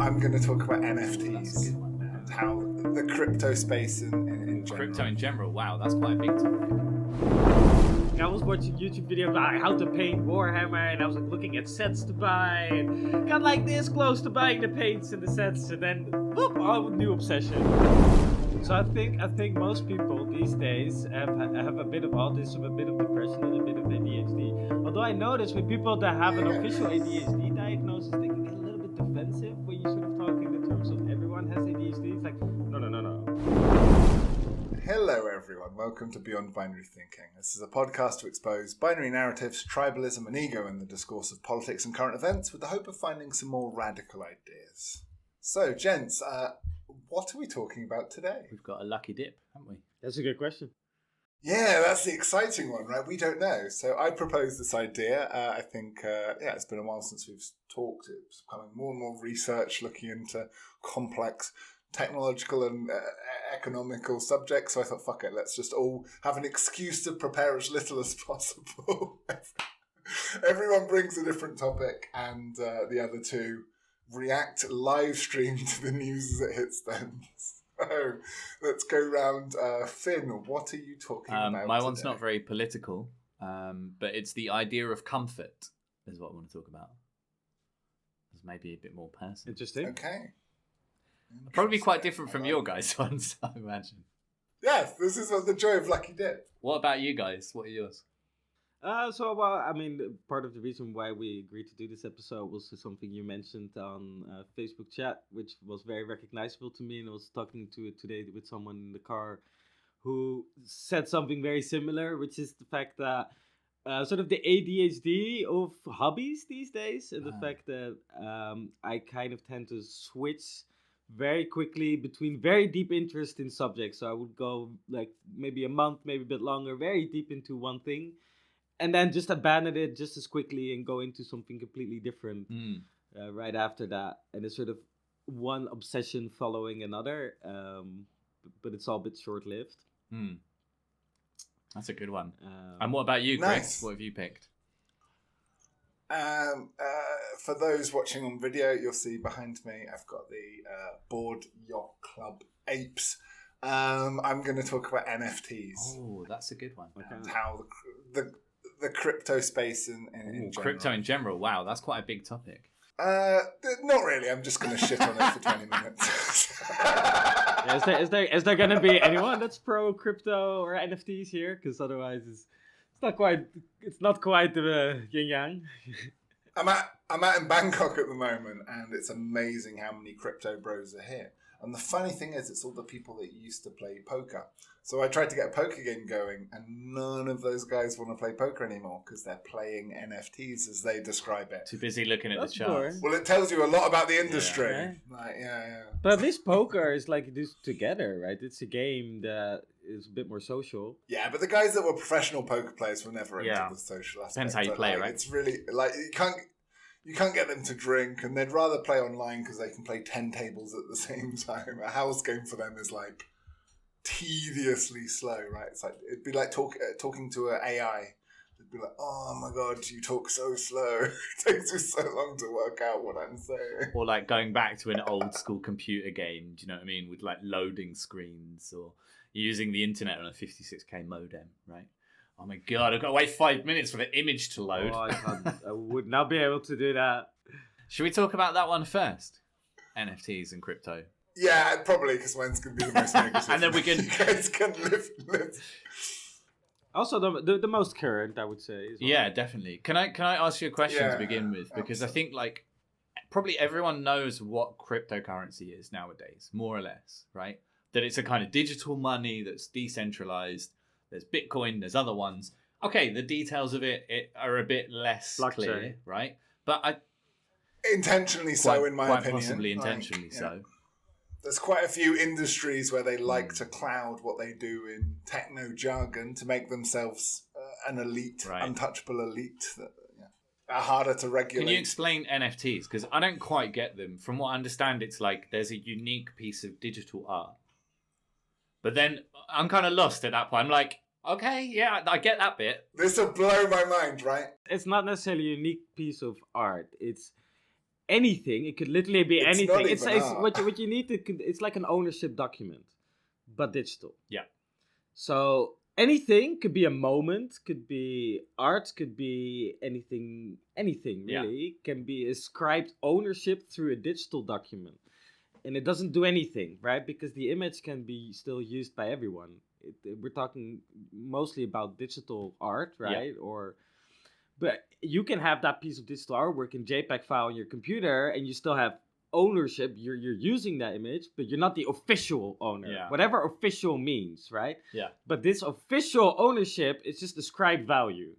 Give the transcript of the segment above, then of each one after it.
I'm going to talk about NFTs and how the crypto space in general. Crypto in general, wow, that's quite a big topic. I was watching YouTube videos about how to paint Warhammer, and I was like looking at sets to buy, and got like this close to buying the paints and the sets, and then whoop, oh, new obsession. So I think most people these days have a bit of autism, a bit of depression, and a bit of ADHD. Although I notice with people that have an official ADHD diagnosis, they can get a little bit defensive when you sort of talk in the terms of everyone has ADHD. It's like, no. Hello everyone, welcome to Beyond Binary Thinking. This is a podcast to expose binary narratives, tribalism and ego in the discourse of politics and current events with the hope of finding some more radical ideas. So, gents, what are we talking about today? We've got a lucky dip, haven't we? That's a good question. Yeah, that's the exciting one, right? We don't know. So I proposed this idea. I think, it's been a while since we've talked. It's becoming more and more research looking into complex technological and economical subjects. So I thought, fuck it, let's just all have an excuse to prepare as little as possible. Everyone brings a different topic and the other two react live stream to the news as it hits them. So let's go round. Finn, what are you talking about My today? one's not very political, but it's the idea of comfort is what I want to talk about. It's maybe a bit more personal. Interesting. Okay. Probably quite different from your guys' ones, I imagine. Yes, this is the joy of Lucky Dip. What about you guys? What are yours? Part of the reason why we agreed to do this episode was something you mentioned on Facebook chat, which was very recognizable to me, and I was talking to it today with someone in the car who said something very similar, which is the fact that sort of the ADHD of hobbies these days, and the fact that I kind of tend to switch very quickly between very deep interest in subjects. So I would go like maybe a month, maybe a bit longer, very deep into one thing, and then just abandon it just as quickly and go into something completely different right after that. And it's sort of one obsession following another, but it's all a bit short-lived. That's a good one. And what about you, Chris? Nice. What have you picked? For those watching on video, you'll see behind me I've got the Board Yacht Club apes. I'm going to talk about NFTs. Oh, that's a good one. And how the crypto space in general. Crypto in general, wow, that's quite a big topic. Not really. I'm just going to shit on it for 20 minutes. Yeah, is there going to be anyone that's pro crypto or NFTs here? Because otherwise it's not quite the yin yang. I'm out in Bangkok at the moment, and it's amazing how many crypto bros are here. And the funny thing is, it's all the people that used to play poker. So I tried to get a poker game going, and none of those guys want to play poker anymore because they're playing NFTs as they describe it. Too busy looking at the charts. Boring. Well, it tells you a lot about the industry. Yeah. But at least poker is like this together, right? It's a game that is a bit more social. Yeah, but the guys that were professional poker players were never into the social aspect. Depends how you play, right? It's really like you can't get them to drink, and they'd rather play online because they can play 10 tables at the same time. A house game for them is like tediously slow, right? It's like it'd be like talking to an AI. It'd be like, oh my god, you talk so slow. It takes you so long to work out what I'm saying. Or like going back to an old school computer game, do you know what I mean? With like loading screens or using the internet on a 56k modem, right? Oh my god, I've got to wait 5 minutes for the image to load. I would not be able to do that. Should we talk about that one first? NFTs and crypto. Yeah, probably, because mine's going to be the most negative. And then we can... You guys can live. Also, the most current, I would say. As well. Yeah, definitely. Can I ask you a question to begin with? Because I think like probably everyone knows what cryptocurrency is nowadays, more or less, right? That it's a kind of digital money that's decentralized. There's Bitcoin, there's other ones. Okay, the details of it are a bit less clear, right? But intentionally so, in my opinion. Quite possibly intentionally so. There's quite a few industries where they like to cloud what they do in techno jargon to make themselves an elite, untouchable elite that are harder to regulate. Can you explain NFTs? Because I don't quite get them. From what I understand, it's like there's a unique piece of digital art. But then I'm kind of lost at that point. I'm like, okay, yeah, I get that bit. This will blow my mind, right? It's not necessarily a unique piece of art. It's anything. It could literally be It's anything. not It's even art. what you need to. It's like an ownership document, but digital. Yeah. So anything could be a moment, could be art, could be anything. Anything really can be ascribed ownership through a digital document, and it doesn't do anything, right? Because the image can be still used by everyone. We're talking mostly about digital art, right? But you can have that piece of digital artwork in JPEG file on your computer, and you still have ownership. You're using that image, but you're not the official owner. Yeah. Whatever official means, right? Yeah. But this official ownership is just ascribed value,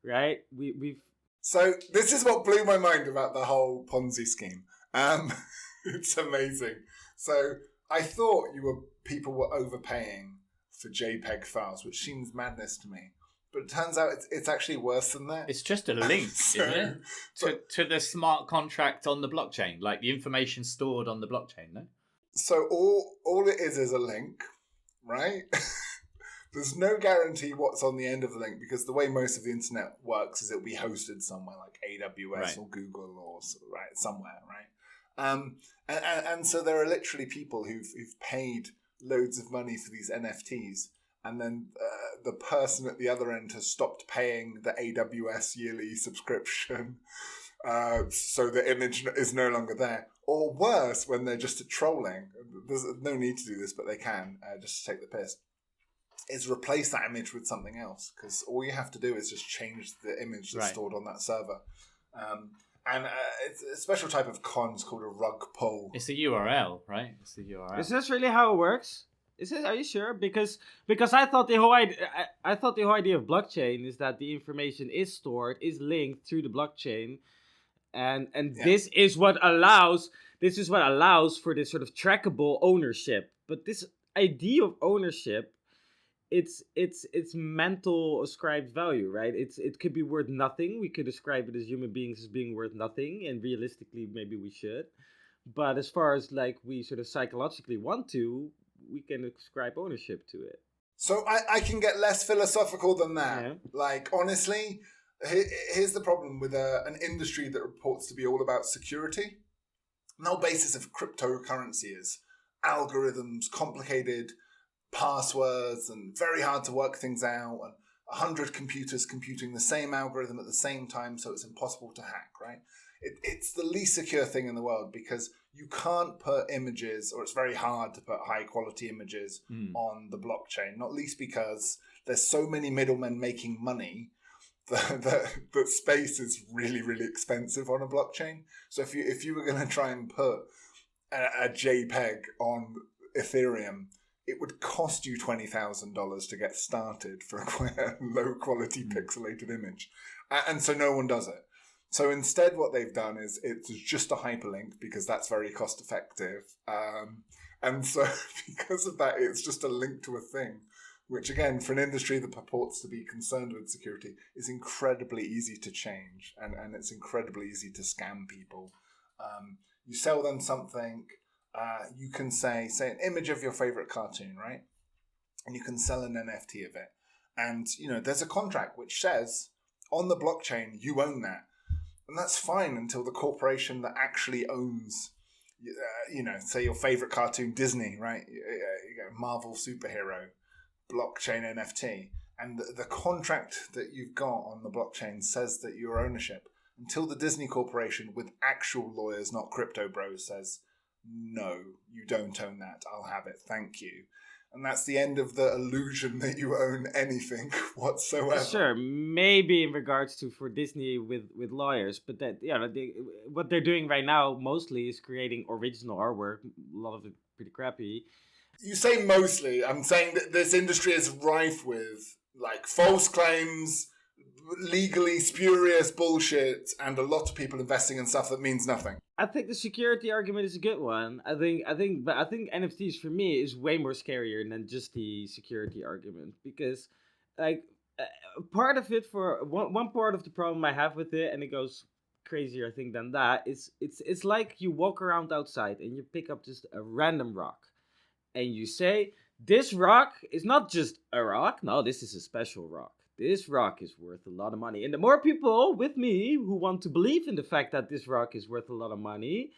right? We've So this is what blew my mind about the whole Ponzi scheme. It's amazing. So I thought people were overpaying for JPEG files, which seems madness to me. But it turns out it's actually worse than that. It's just a link, isn't it? To the smart contract on the blockchain, like the information stored on the blockchain, no? So all it is a link, right? There's no guarantee what's on the end of the link, because the way most of the internet works is it'll be hosted somewhere like AWS or Google or somewhere, right? And so there are literally people who've paid loads of money for these NFTs, and then the person at the other end has stopped paying the AWS yearly subscription, so the image is no longer there. Or worse, when they're just trolling, there's no need to do this, but they can, just to take the piss, is replace that image with something else, because all you have to do is just change the image that's stored on that server. And it's a special type of con. It's called a rug pull. It's a URL, right? It's the URL. Is this really how it works? Is it? Are you sure? Because I thought the whole idea of blockchain is that the information is stored, is linked through the blockchain, and this is what allows for this sort of trackable ownership. But this idea of ownership, it's mental ascribed value, right? It could be worth nothing. We could ascribe it as human beings as being worth nothing, and realistically maybe we should. But as far as like we sort of psychologically want to, we can ascribe ownership to it. So I can get less philosophical than that. Yeah. Like, honestly, here's the problem with an industry that purports to be all about security. The whole basis of cryptocurrency is algorithms, complicated passwords, and very hard to work things out, and 100 computers computing the same algorithm at the same time, so it's impossible to hack, right? It's the least secure thing in the world, because you can't put images, or it's very hard to put high quality images on the blockchain, not least because there's so many middlemen making money that space is really, really expensive on a blockchain. So if you were going to try and put a JPEG on Ethereum, it would cost you $20,000 to get started for quite a low quality pixelated image. And so no one does it. So instead what they've done is it's just a hyperlink, because that's very cost effective. And so because of that, it's just a link to a thing, which again, for an industry that purports to be concerned with security, is incredibly easy to change. And it's incredibly easy to scam people. You sell them something. You can say an image of your favorite cartoon, right? And you can sell an NFT of it. And, there's a contract which says on the blockchain, you own that. And that's fine until the corporation that actually owns, say your favorite cartoon, Disney, right? Marvel superhero, blockchain NFT. And the contract that you've got on the blockchain says that your ownership, until the Disney corporation with actual lawyers, not crypto bros, says, no, you don't own that. I'll have it. Thank you. And that's the end of the illusion that you own anything whatsoever. Sure, maybe in regards to for Disney with lawyers, but that what they're doing right now mostly is creating original artwork. A lot of it pretty crappy. You say mostly. I'm saying that this industry is rife with like false claims, legally spurious bullshit, and a lot of people investing in stuff that means nothing. I think the security argument is a good one. I think NFTs for me is way more scarier than just the security argument, because like part of it, for one part of the problem I have with it, and it goes crazier I think than that, is it's like you walk around outside and you pick up just a random rock and you say, this rock is not just a rock, no, this is a special rock. this rock is worth a lot of money. And the more people with me who want to believe in the fact that this rock is worth a lot of money,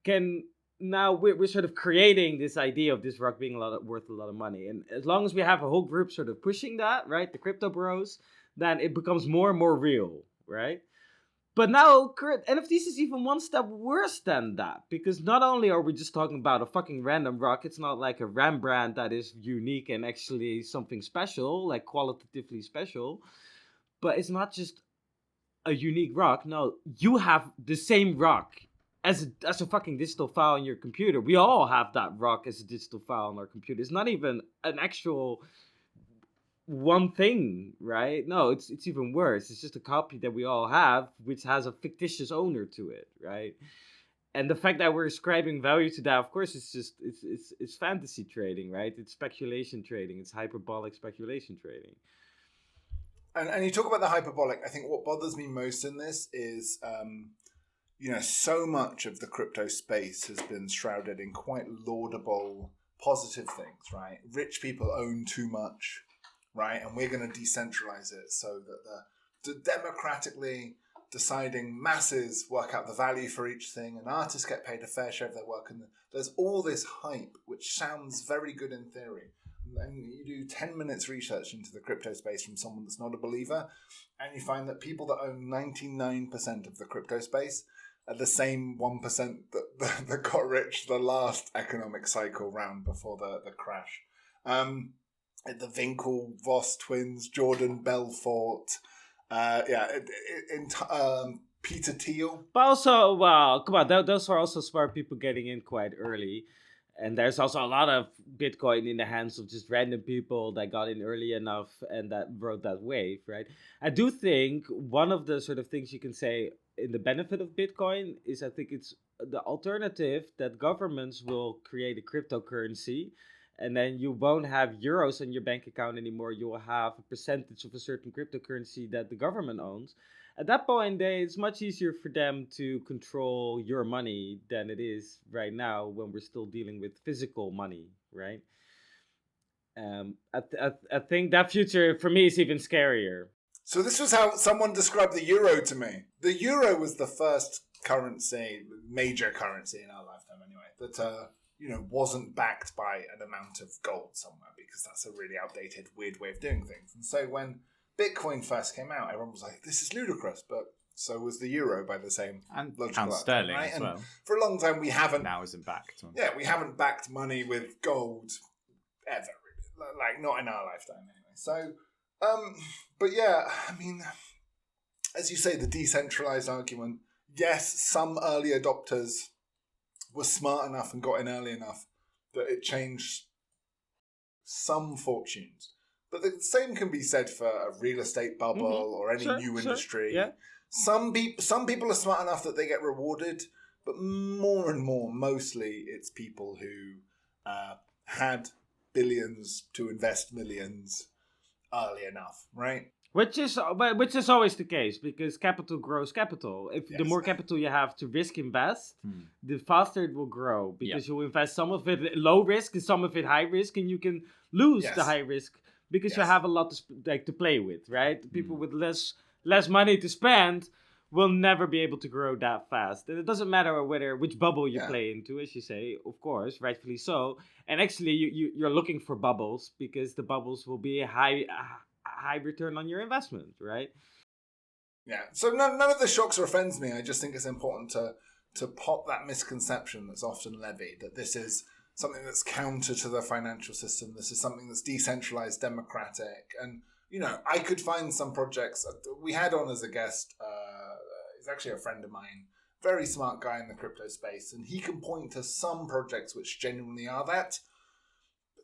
can now we're sort of creating this idea of this rock being worth a lot of money. And as long as we have a whole group sort of pushing that, right, the crypto bros, then it becomes more and more real, right? But now NFTs is even one step worse than that, because not only are we just talking about a fucking random rock, it's not like a Rembrandt that is unique and actually something special, like qualitatively special, but it's not just a unique rock. No, you have the same rock as a fucking digital file on your computer. We all have that rock as a digital file on our computer. It's not even an actual one thing, right? No, it's even worse. It's just a copy that we all have, which has a fictitious owner to it, right? And the fact that we're ascribing value to that, of course, it's fantasy trading, right? It's speculation trading. It's hyperbolic speculation trading. And you talk about the hyperbolic. I think what bothers me most in this is, so much of the crypto space has been shrouded in quite laudable, positive things, right? Rich people own too much, right? And we're going to decentralize it so that the democratically deciding masses work out the value for each thing, and artists get paid a fair share of their work. And there's all this hype, which sounds very good in theory. And you do 10 minutes research into the crypto space from someone that's not a believer, and you find that people that own 99% of the crypto space are the same 1% that got rich the last economic cycle round before the crash. The Winklevoss twins, Jordan Belfort, Peter Thiel. But also, well, come on, those are also smart people getting in quite early. And there's also a lot of Bitcoin in the hands of just random people that got in early enough and that rode that wave, right? I do think one of the sort of things you can say in the benefit of Bitcoin is I think it's the alternative that governments will create a cryptocurrency, and then you won't have euros in your bank account anymore. You will have a percentage of a certain cryptocurrency that the government owns. At that point, it's much easier for them to control your money than it is right now when we're still dealing with physical money, right? I think that future for me is even scarier. So this was how someone described the euro to me. The euro was the first currency, major currency in our lifetime anyway, that wasn't backed by an amount of gold somewhere, because that's a really outdated, weird way of doing things. And so when Bitcoin first came out, everyone was like, this is ludicrous, but so was the euro by the same logical pound sterling right? as well. And for a long time we haven't... Now isn't backed. Yeah, we haven't backed money with gold ever, really. Like, not in our lifetime anyway. So, but yeah, I mean, as you say, the decentralized argument, yes, some early adopters were smart enough and got in early enough that it changed some fortunes. But the same can be said for a real estate bubble or any new industry. Yeah. Some people are smart enough that they get rewarded, but more and more, mostly it's people who had billions to invest millions early enough, right? Which is always the case, because capital grows capital. The more capital you have to risk invest, the faster it will grow, because you'll invest some of it low risk and some of it high risk, and you can lose the high risk because you have a lot to play with, right? People with less money to spend will never be able to grow that fast. And it doesn't matter which bubble you play into, as you say, of course, rightfully so. And actually, you're looking for bubbles, because the bubbles will be a high return on your investment, right? Yeah. So none of this shocks or offends me. I just think it's important to pop that misconception that's often levied, that this is something that's counter to the financial system. This is something that's decentralized, democratic. And, I could find some projects. We had on as a guest, he's actually a friend of mine, very smart guy in the crypto space, and he can point to some projects which genuinely are that.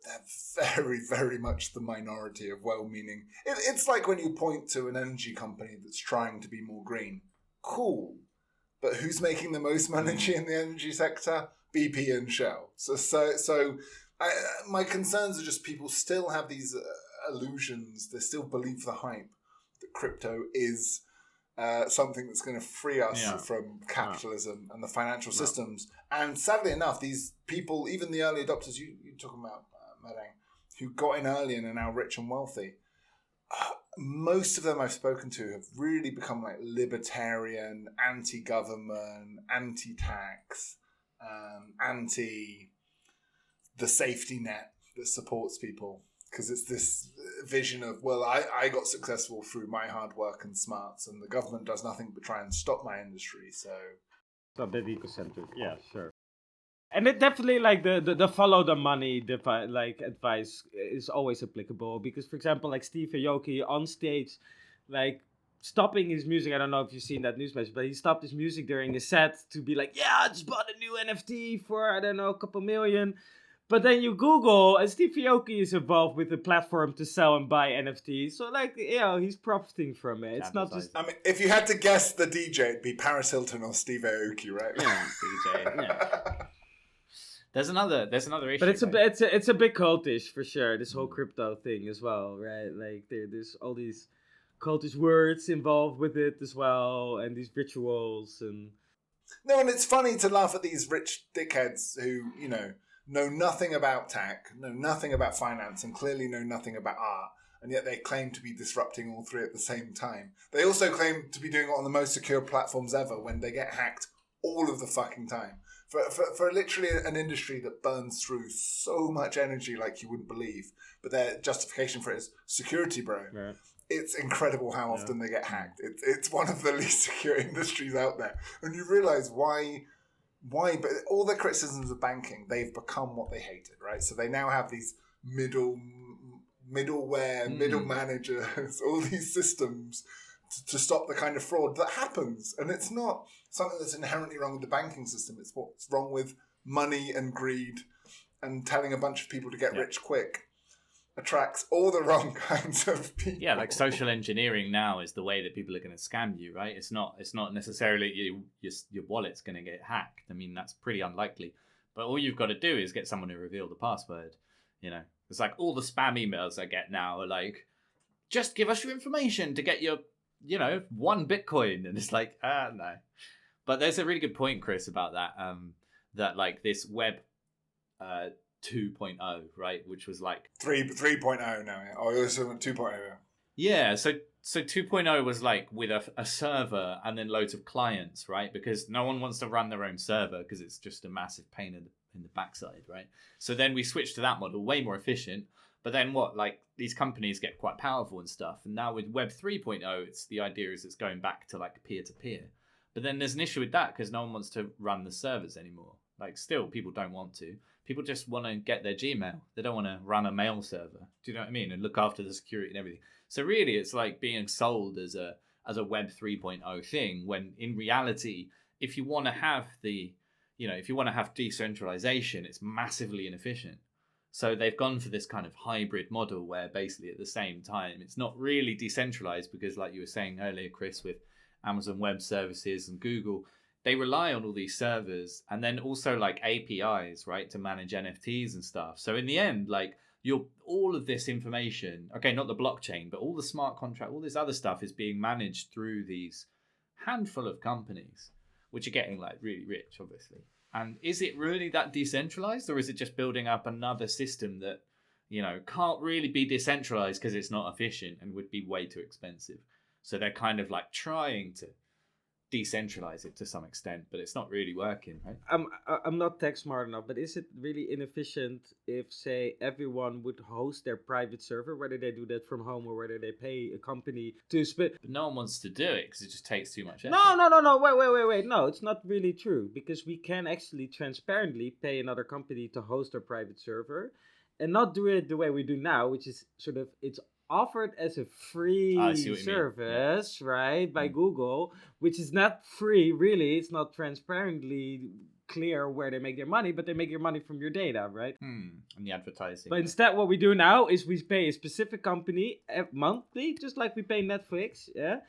They're very, very much the minority of well-meaning. It's like when you point to an energy company that's trying to be more green. Cool. But who's making the most money in the energy sector? BP and Shell. So my concerns are just people still have these illusions. They still believe the hype that crypto is something that's going to free us from capitalism and the financial systems. And sadly enough, these people, even the early adopters you're talking about, Mereng, who got in early and are now rich and wealthy, most of them I've spoken to have really become like libertarian, anti-government, anti-tax, anti the safety net that supports people. Because it's this vision of, well, I got successful through my hard work and smarts, and the government does nothing but try and stop my industry. So It's not that ecocentric. Yeah, sure. And it definitely like the follow the money advice is always applicable, because for example like Steve Aoki on stage, like stopping his music. I don't know if you've seen that news message, but he stopped his music during the set to be like, yeah, I just bought a new NFT for I don't know a couple million. But then you Google, and Steve Aoki is involved with the platform to sell and buy NFTs. So, like, he's profiting from it. It's not just... I mean, if you had to guess the DJ, it'd be Paris Hilton or Steve Aoki, right? Yeah, DJ, yeah. There's another issue. But it's a bit cultish, for sure, this whole crypto thing as well, right? Like, there's all these cultish words involved with it as well, and these rituals, and... No, and it's funny to laugh at these rich dickheads who, know nothing about tech, know nothing about finance, and clearly know nothing about art, and yet they claim to be disrupting all three at the same time. They also claim to be doing it on the most secure platforms ever when they get hacked all of the fucking time. For literally an industry that burns through so much energy like you wouldn't believe, but their justification for it is security, bro. Right. It's incredible how often they get hacked. It's one of the least secure industries out there. And you realise why, but all the criticisms of banking, they've become what they hated, right? So they now have these middleware, middle managers, all these systems to stop the kind of fraud that happens. And it's not something that's inherently wrong with the banking system. It's what's wrong with money and greed, and telling a bunch of people to get rich quick attracts all the wrong kinds of people. Yeah, like social engineering now is the way that people are going to scam you, right? It's not necessarily your wallet's going to get hacked. I mean, that's pretty unlikely. But all you've got to do is get someone to reveal the password. It's like all the spam emails I get now are like, just give us your information to get your 1 Bitcoin. And it's like, no. But there's a really good point, Chris, about that. That like this web 2.0, right? Which was like 3.0 now. Yeah. Oh, it was 2.0. Yeah. So 2.0 was like with a server and then loads of clients, right? Because no one wants to run their own server because it's just a massive pain in the backside, right? So then we switched to that model, way more efficient. But then these companies get quite powerful and stuff. And now with Web 3.0, the idea is it's going back to like peer-to-peer. But then there's an issue with that because no one wants to run the servers anymore. Like still, people don't want to. People just want to get their Gmail. They don't want to run a mail server. Do you know what I mean? And look after the security and everything. So really, it's like being sold as a Web 3.0 thing, when in reality, if you want to have decentralization, it's massively inefficient. So they've gone for this kind of hybrid model where basically at the same time, it's not really decentralized because like you were saying earlier, Chris, with Amazon Web Services and Google, they rely on all these servers and then also like APIs, right, to manage NFTs and stuff. So in the end, like all of this information, okay, not the blockchain, but all the smart contract, all this other stuff is being managed through these handful of companies, which are getting like really rich, obviously. And is it really that decentralized, or is it just building up another system that, can't really be decentralized because it's not efficient and would be way too expensive? So they're kind of like trying to decentralize it to some extent, but it's not really working, right? I'm not tech smart enough, but is it really inefficient if, say, everyone would host their private server, whether they do that from home or whether they pay a company to split? But no one wants to do it because it just takes too much effort. No, wait. No, it's not really true, because we can actually transparently pay another company to host our private server and not do it the way we do now, which is sort of, it's offered as a free service, right, by Google, which is not free, really. It's not transparently clear where they make their money, but they make their money from your data, right? And the advertising. But instead, what we do now is we pay a specific company monthly, just like we pay Netflix, yeah?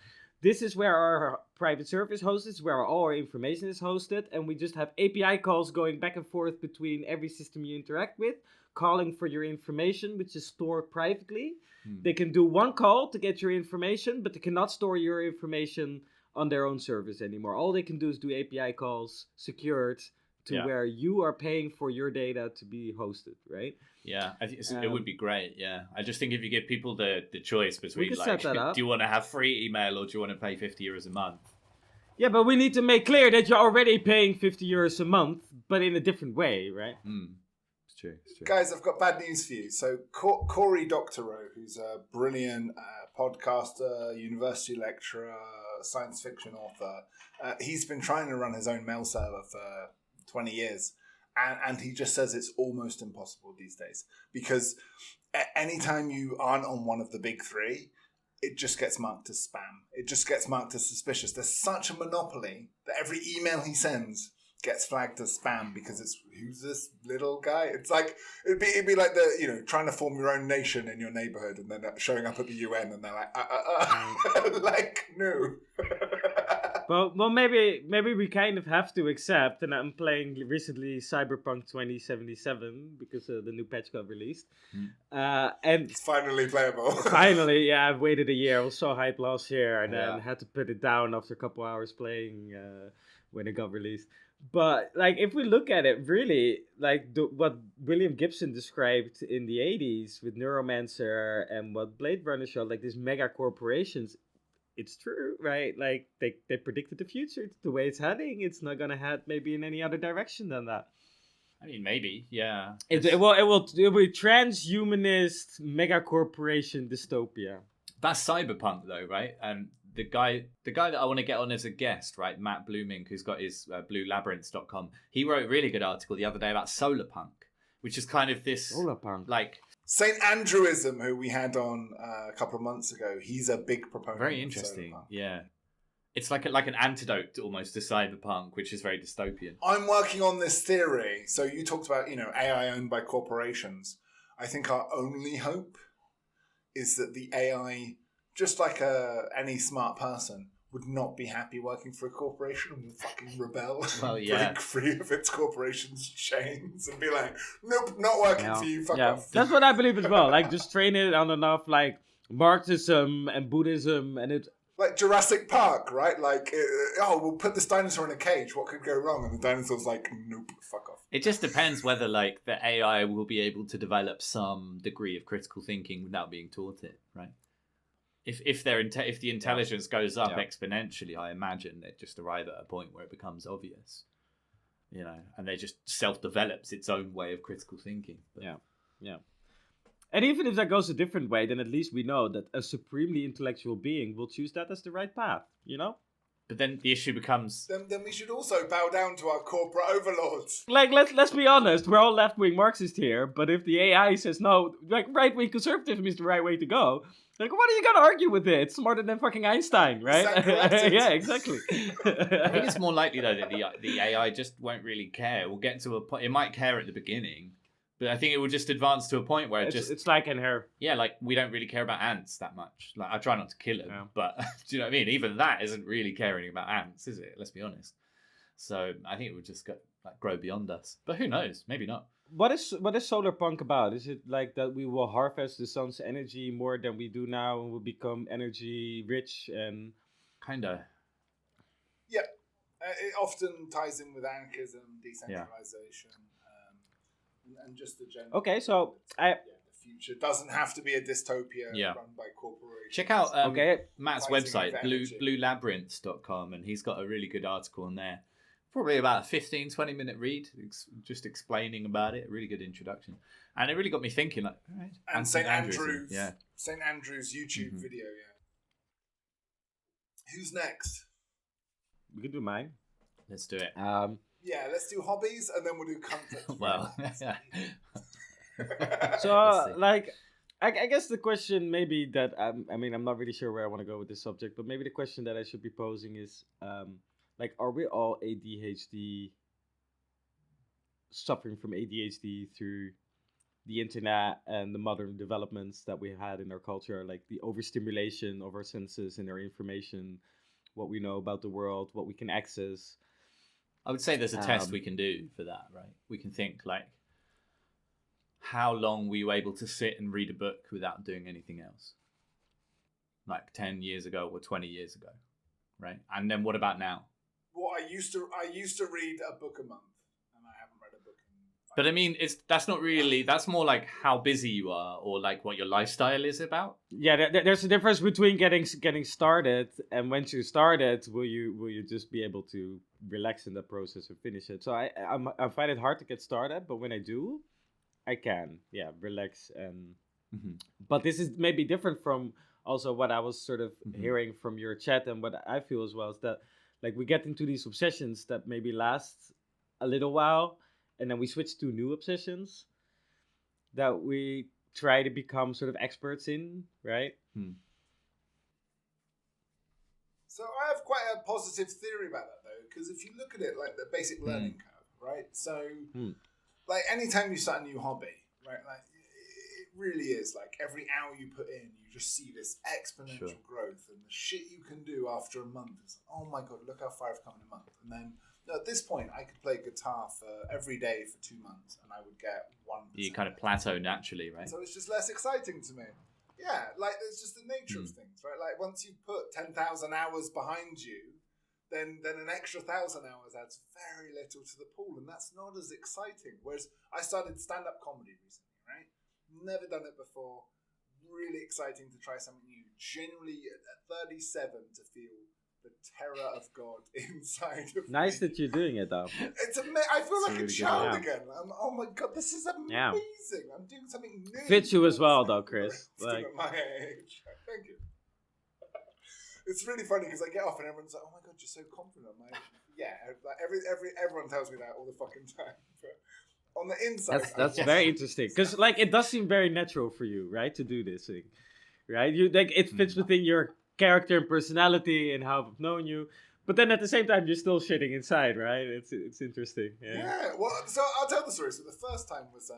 This is where our private server is hosted, this is where all our information is hosted, and we just have API calls going back and forth between every system you interact with, calling for your information, which is stored privately. They can do one call to get your information, but they cannot store your information on their own service anymore. All they can do is do API calls, secured, to where you are paying for your data to be hosted, right? Yeah, I think it would be great. Yeah, I just think if you give people the choice between, could like, set that up. do you want to have free email or do you want to pay €50 a month? Yeah, but we need to make clear that you're already paying €50 a month, but in a different way, right? It's true. Guys, I've got bad news for you. So Cory Doctorow, who's a brilliant podcaster, university lecturer, science fiction author, he's been trying to run his own mail server for 20 years. And he just says it's almost impossible these days because anytime you aren't on one of the big three, it just gets marked as spam. It just gets marked as suspicious. There's such a monopoly that every email he sends gets flagged as spam because it's, who's this little guy? It's like, it'd be like trying to form your own nation in your neighborhood and then showing up at the UN and they're like, like, no. Well, maybe we kind of have to accept, and I'm playing recently Cyberpunk 2077 because the new patch got released. And it's finally playable. Finally, yeah, I've waited a year. I was so hyped last year and then had to put it down after a couple hours playing when it got released. But, like, if we look at it, really, like, what William Gibson described in the 80s with Neuromancer and what Blade Runner showed, like, these mega corporations, it's true, right? Like, they predicted the future. It's the way it's heading. It's not going to head maybe in any other direction than that. I mean, maybe, yeah. It will be transhumanist mega corporation dystopia. That's cyberpunk, though, right? And the guy that I want to get on as a guest, right, Matt Blooming, who's got his bluelabyrinths.com, he wrote a really good article the other day about solarpunk, which is kind of this solarpunk, like St. Andrewism, who we had on a couple of months ago. He's a big proponent. Very interesting, yeah. It's like an antidote almost to cyberpunk, which is very dystopian. I'm working on this theory. So you talked about, AI owned by corporations. I think our only hope is that the AI, just like any smart person, would not be happy working for a corporation and will fucking rebel, break free of its corporation's chains and be like, nope, not working for you, fuck off. That's what I believe as well. Like, just train it on enough, like, Marxism and Buddhism and it... Like Jurassic Park, right? Like, we'll put this dinosaur in a cage. What could go wrong? And the dinosaur's like, nope, fuck off. It just depends whether, like, the AI will be able to develop some degree of critical thinking without being taught it, right? If the intelligence goes up exponentially, I imagine they just arrive at a point where it becomes obvious, and they just self-develops its own way of critical thinking. But, yeah. And even if that goes a different way, then at least we know that a supremely intellectual being will choose that as the right path, But then the issue becomes... Then we should also bow down to our corporate overlords. Like, let's be honest, we're all left-wing Marxists here, but if the AI says no, like, right-wing conservatism is the right way to go, like, what are you going to argue with it? It's smarter than fucking Einstein, right? Yeah, exactly. I think it's more likely, though, that the AI just won't really care. It will get to a point... It might care at the beginning, but I think it will just advance to a point where it's like in her. Yeah, like, we don't really care about ants that much. Like, I try not to kill them, but do you know what I mean? Even that isn't really caring about ants, is it? Let's be honest. So I think it would just grow beyond us. But who knows? Maybe not. What is solarpunk about? Is it like that we will harvest the sun's energy more than we do now and we'll become energy rich and... Kinda. Yeah. It often ties in with anarchism, decentralization, and just the general... Okay, so the future doesn't have to be a dystopia run by corporations. Check out Matt's website, bluelabyrinths.com, and he's got a really good article on there. Probably about a 15-20 minute read, just explaining about it. A really good introduction. And it really got me thinking, like, all right. And St. Andrews. St. Andrews YouTube video, Who's next? We can do mine. Let's do it. Let's do hobbies, and then we'll do comfort. Well, so, like, I guess the question maybe that, I'm not really sure where I want to go with this subject, but maybe the question that I should be posing is, like, are we all suffering from ADHD through the internet and the modern developments that we had in our culture, like the overstimulation of our senses and our information, what we know about the world, what we can access? I would say there's a test we can do for that, right? We can think, like, how long were you able to sit and read a book without doing anything else? Like 10 years ago or 20 years ago, right? And then what about now? Well, I used to read a book a month. But I mean, that's not really. That's more like how busy you are, or like what your lifestyle is about. Yeah, there's a difference between getting started, and once you started, will you just be able to relax in the process and finish it? So I find it hard to get started, but when I do, I can relax and. Mm-hmm. But this is maybe different from also what I was sort of hearing from your chat, and what I feel as well is that like we get into these obsessions that maybe last a little while, and then we switch to new obsessions that we try to become sort of experts in, right? So I have quite a positive theory about that, though, because if you look at it like the basic learning curve, right? So, like anytime you start a new hobby, right? Like it really is like every hour you put in, you just see this exponential growth, and the shit you can do after a month is, oh my god, look how far I've come in a month. And then at this point, I could play guitar for every day for 2 months, and I would get 1%. You kind of plateau naturally, right? So it's just less exciting to me. Yeah, like it's just the nature of things, right? Like once you put 10,000 hours behind you, then an extra 1,000 hours adds very little to the pool, and that's not as exciting. Whereas I started stand-up comedy recently, right? Never done it before. Really exciting to try something new. Generally, at 37, to feel the terror of God inside of Nice me. that you're doing it, though. It's I feel like really a child good. again. Oh my god, this is amazing. I'm doing something new. Fits you as well, though, Chris. Like at my age. Thank you. It's really funny because I get off and everyone's like, "Oh my god, you're so confident." I'm like, yeah, like everyone tells me that all the fucking time. But on the inside, That's very interesting, because like it does seem very natural for you, right, to do this thing, right? You like it fits within your character and personality and how I've known you, but then at the same time you're still shitting inside, right? It's interesting. Yeah. Well, so I'll tell the story. So the first time was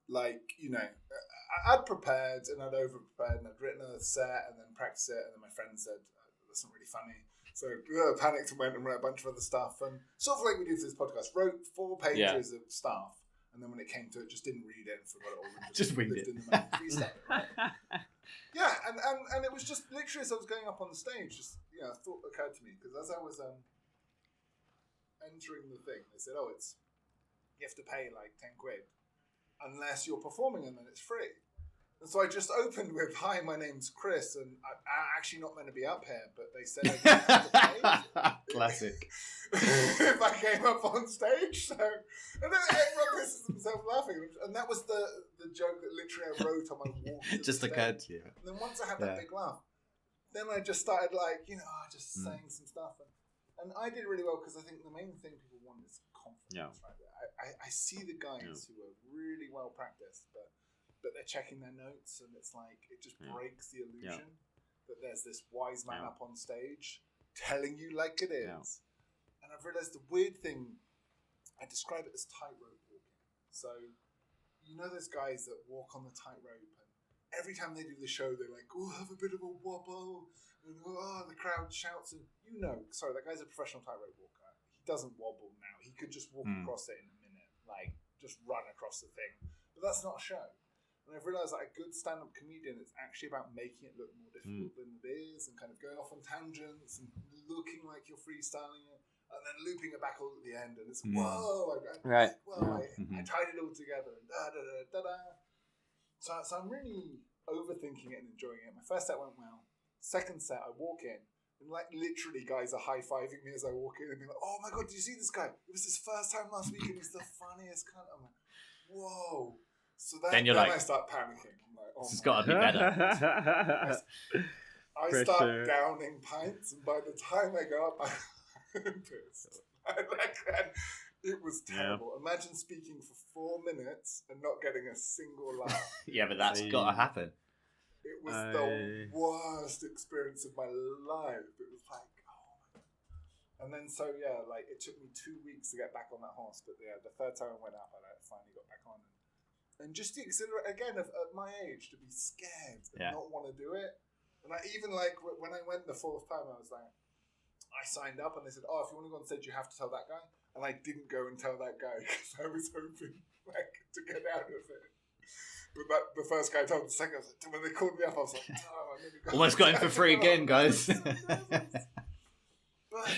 like, you know, I'd prepared and I'd over prepared and I'd written a set and then practiced it, and then my friend said that's not really funny. So I panicked and went and wrote a bunch of other stuff, and sort of like we do for this podcast, wrote 4 pages of stuff, and then when it came to it, just didn't read it and forgot it all. And Just winged lived it. in the moment, freestyled it, right? Yeah, and it was just literally as I was going up on the stage, just a thought occurred to me, because as I was entering the thing, they said, "Oh, you have to pay like 10 quid unless you're performing, and then it's free." And so I just opened with, "Hi, my name's Chris, and I'm actually not meant to be up here, but they said I didn't have to pay." Classic. If I came up on stage, so and then everyone pisses themselves laughing, and that was the joke that literally I wrote on my walk. It just occurred to you. And then once I had that big laugh, then I just started just saying some stuff, and I did really well, because I think the main thing people want is confidence. Right? I see the guys who are really well practiced, but they're checking their notes, and it's like it just breaks the illusion that there's this wise man up on stage telling you like it is. And I've realized the weird thing, I describe it as tightrope walking. So you know those guys that walk on the tightrope, and every time they do the show they're like, "Oh, have a bit of a wobble," and the crowd shouts, and sorry, that guy's a professional tightrope walker. He doesn't wobble now. He could just walk across it in a minute, like just run across the thing. But that's not a show. And I've realised that a good stand-up comedian is actually about making it look more difficult than it is, and kind of going off on tangents and looking like you're freestyling it, and then looping it back all at the end, and it's whoa, I tied it all together, and da da da da da. So I'm really overthinking it and enjoying it. My first set went well. Second set, I walk in, and like literally guys are high-fiving me as I walk in and being like, "Oh my god, do you see this guy? It was his first time last week, and he's the funniest cunt." I'm like, whoa. So then I start panicking. I'm like, "Oh, this has got to be better." I start downing pints, and by the time I go up, I'm pissed. It was terrible. Imagine speaking for 4 minutes and not getting a single laugh. Yeah, but that's got to happen. It was the worst experience of my life. It was like, oh my god. And then it took me 2 weeks to get back on that horse. But the third time I went up, I finally got back on. And just the exhilarate, again, at my age, to be scared and not want to do it. And I even, when I went the 4th time, I was like, I signed up and they said, "Oh, if you want to go on stage, you have to tell that guy." And I didn't go and tell that guy because I was hoping, to get out of it. But the first guy told the second, when they called me up, I was like, "Oh, I'm going to go." Almost got in for free again, guys. But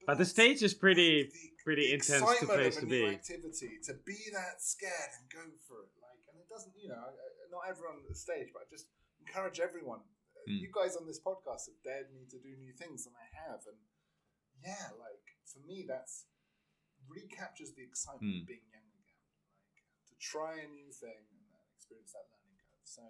But the stage is pretty the intense to excitement place of to a new be. activity, to be that scared and go for it. Like, and it doesn't, not everyone at the stage, but I just encourage everyone. You guys on this podcast have dared me to do new things, and I have. And yeah, like for me, that's recaptures the excitement of being young again. Like to try a new thing and experience that learning curve. So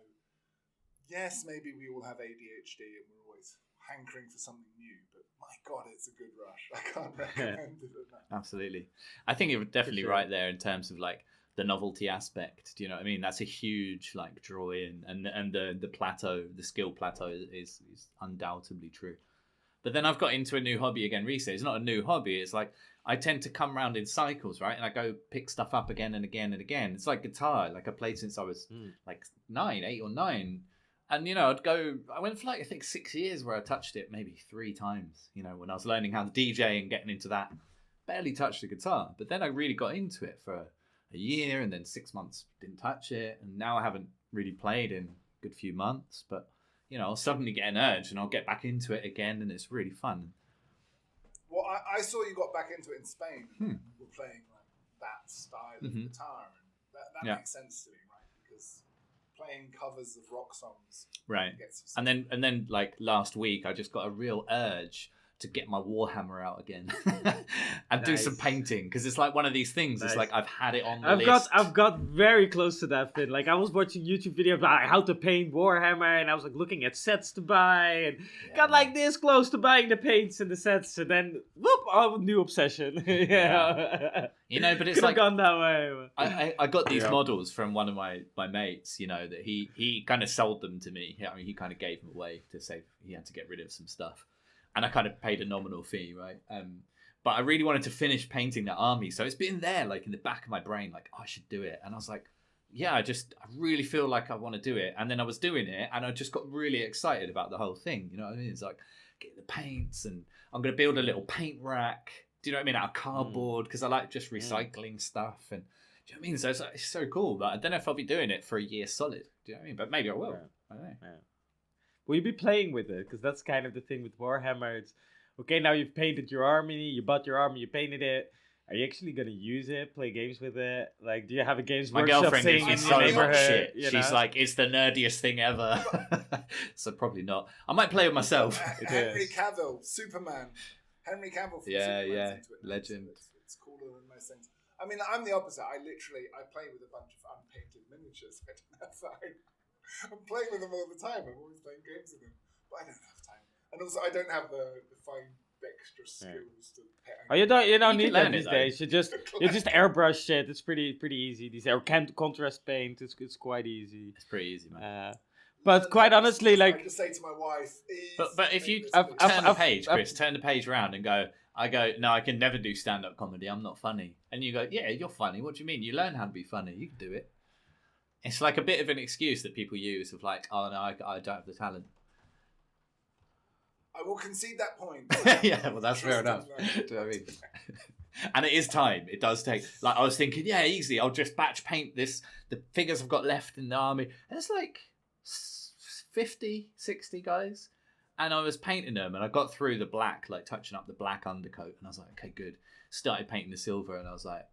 yes, maybe we all have ADHD and we're always hankering for something new, but my God, it's a good rush. I can't recommend it enough. Absolutely. I think you're definitely right there in terms of like the novelty aspect. Do you know what I mean? That's a huge like draw in, and the plateau, the skill plateau is undoubtedly true. But then I've got into a new hobby again recently. It's not a new hobby. It's like I tend to come around in cycles, right? And I go pick stuff up again and again and again. It's like guitar. Like I played since I was like 8 or 9. And, I went for like, I think 6 years where I touched it maybe 3 times, when I was learning how to DJ and getting into that. Barely touched the guitar. But then I really got into it for a year and then 6 months didn't touch it. And now I haven't really played in a good few months. But, I'll suddenly get an urge and I'll get back into it again and it's really fun. Well, I saw you got back into it in Spain. You were playing like that style of guitar. And that makes sense to me, right? Because playing covers of rock songs, right? And then like last week, I just got a real urge to get my Warhammer out again and do some painting, because it's like one of these things. It's like I've had it on the list. I've got very close to that, Finn. Like I was watching YouTube videos about how to paint Warhammer, and I was like looking at sets to buy, and got like this close to buying the paints and the sets, and then whoop, new obsession. But it's like gone that way. I got these models from one of my mates. That he kind of sold them to me. I mean, he kind of gave them away to save. He had to get rid of some stuff. And I kind of paid a nominal fee, right? But I really wanted to finish painting that army. So it's been there, like in the back of my brain, like, I should do it. And I was like, yeah, I really feel like I want to do it. And then I was doing it and I just got really excited about the whole thing. You know what I mean? It's like, get the paints and I'm going to build a little paint rack. Do you know what I mean? Out of cardboard, because I like just recycling stuff. And do you know what I mean? So it's so cool. But I don't know if I'll be doing it for a year solid. Do you know what I mean? But maybe I will. I don't know. Yeah. Will you be playing with it? Because that's kind of the thing with Warhammer. It's, okay, now you've painted your army, you bought your army, you painted it. Are you actually going to use it, play games with it? Like, do you have a games workshop girlfriend thing gives in me your so much neighborhood? shit. She's like, it's the nerdiest thing ever. So probably not. I might play with myself. Henry Cavill, Superman. Henry Cavill from Superman's into it. Legend. It's cooler than most things. I mean, I'm the opposite. I play with a bunch of unpainted miniatures. I don't have time. I'm playing with them all the time. I'm always playing games with them. But I don't have time. And also, I don't have the fine extra skills to paint. Oh, you don't need that these days. You just airbrush it. It's pretty easy. These contrast paint. It's quite easy. It's pretty easy, man. But quite honestly, like I just say to my wife, but if you turn the page, Chris, turn the page around and I go, no, I can never do stand-up comedy. I'm not funny. And you go, yeah, you're funny. What do you mean? You learn how to be funny. You can do it. It's like a bit of an excuse that people use of like, oh no, I don't have the talent. I will concede that point. Yeah, well, that's fair enough. Do you know what I mean? And it is time. It does take, like, I was thinking, yeah, easy. I'll just batch paint the figures I've got left in the army. And it's like 50, 60 guys. And I was painting them and I got through the black, like touching up the black undercoat. And I was like, okay, good. Started painting the silver and I was like,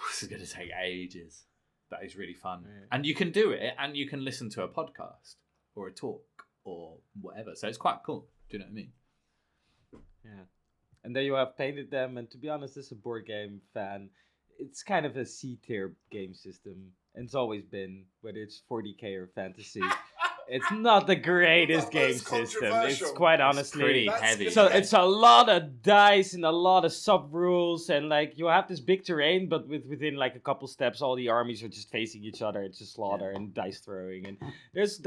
this is going to take ages. But it's really fun. Yeah. And you can do it and you can listen to a podcast or a talk or whatever. So it's quite cool. Do you know what I mean? Yeah. And then you have painted them. And to be honest, as a board game fan, it's kind of a C-tier game system. And it's always been, whether it's 40k or fantasy. It's not the greatest game system. It's quite honestly pretty heavy. So it's a lot of dice and a lot of sub rules, and like you have this big terrain, but within like a couple steps, all the armies are just facing each other. It's just slaughter and dice throwing. And there's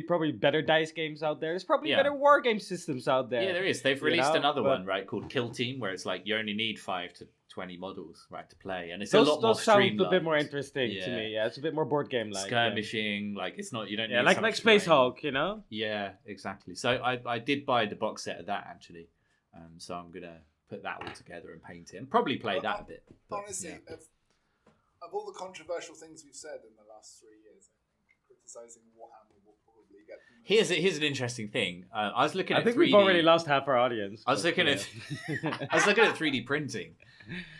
probably better dice games out there. There's probably better war game systems out there. Yeah, there is. They've released another one, right, called Kill Team, where it's like you only need 5 to 20 models, right, to play, and it's a lot more streamlined. Those sound a bit more interesting to me. Yeah, it's a bit more board game like. Skirmishing, like it's not. You don't. Yeah, need like Space Hulk, you know. Yeah, exactly. So I did buy the box set of that actually, so I'm gonna put that all together and paint it, and probably play that a bit. But, honestly, of all the controversial things we've said in the last 3 years, I think criticizing Warhammer will probably get the Here's an interesting thing. I was looking at. I think 3D. we've already lost half our audience. I was looking at 3D printing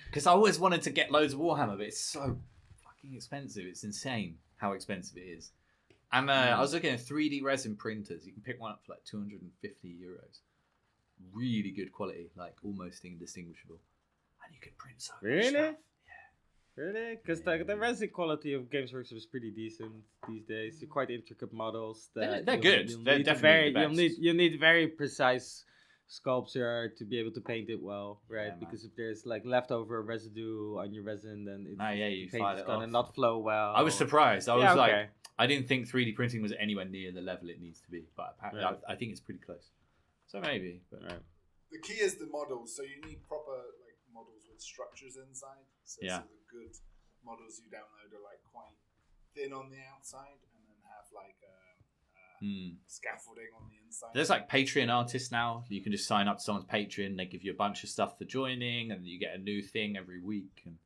because I always wanted to get loads of Warhammer, but it's so fucking expensive. It's insane how expensive it is. And I was looking at 3D resin printers. You can pick one up for like €250. Really good quality, like almost indistinguishable. And you can print so much Really? stuff. Really? Because the resin quality of Games Workshop is pretty decent these days. They're quite intricate models. They're good. They're definitely the best. You need very precise sculpture to be able to paint it well, right? Yeah, because if there's like leftover residue on your resin, then you paint file is it gonna off. not flow well. I was surprised. I was Yeah, like, okay. I didn't think 3D printing was anywhere near the level it needs to be, but apparently I think it's pretty close. So maybe. But Right. The key is the models. So you need proper like models with structures inside. So, Yeah. so the good models you download are like quite thin on the outside, and then have like scaffolding on the inside. There's like Patreon artists now. You can just sign up to someone's Patreon. They give you a bunch of stuff for joining, and you get a new thing every week. And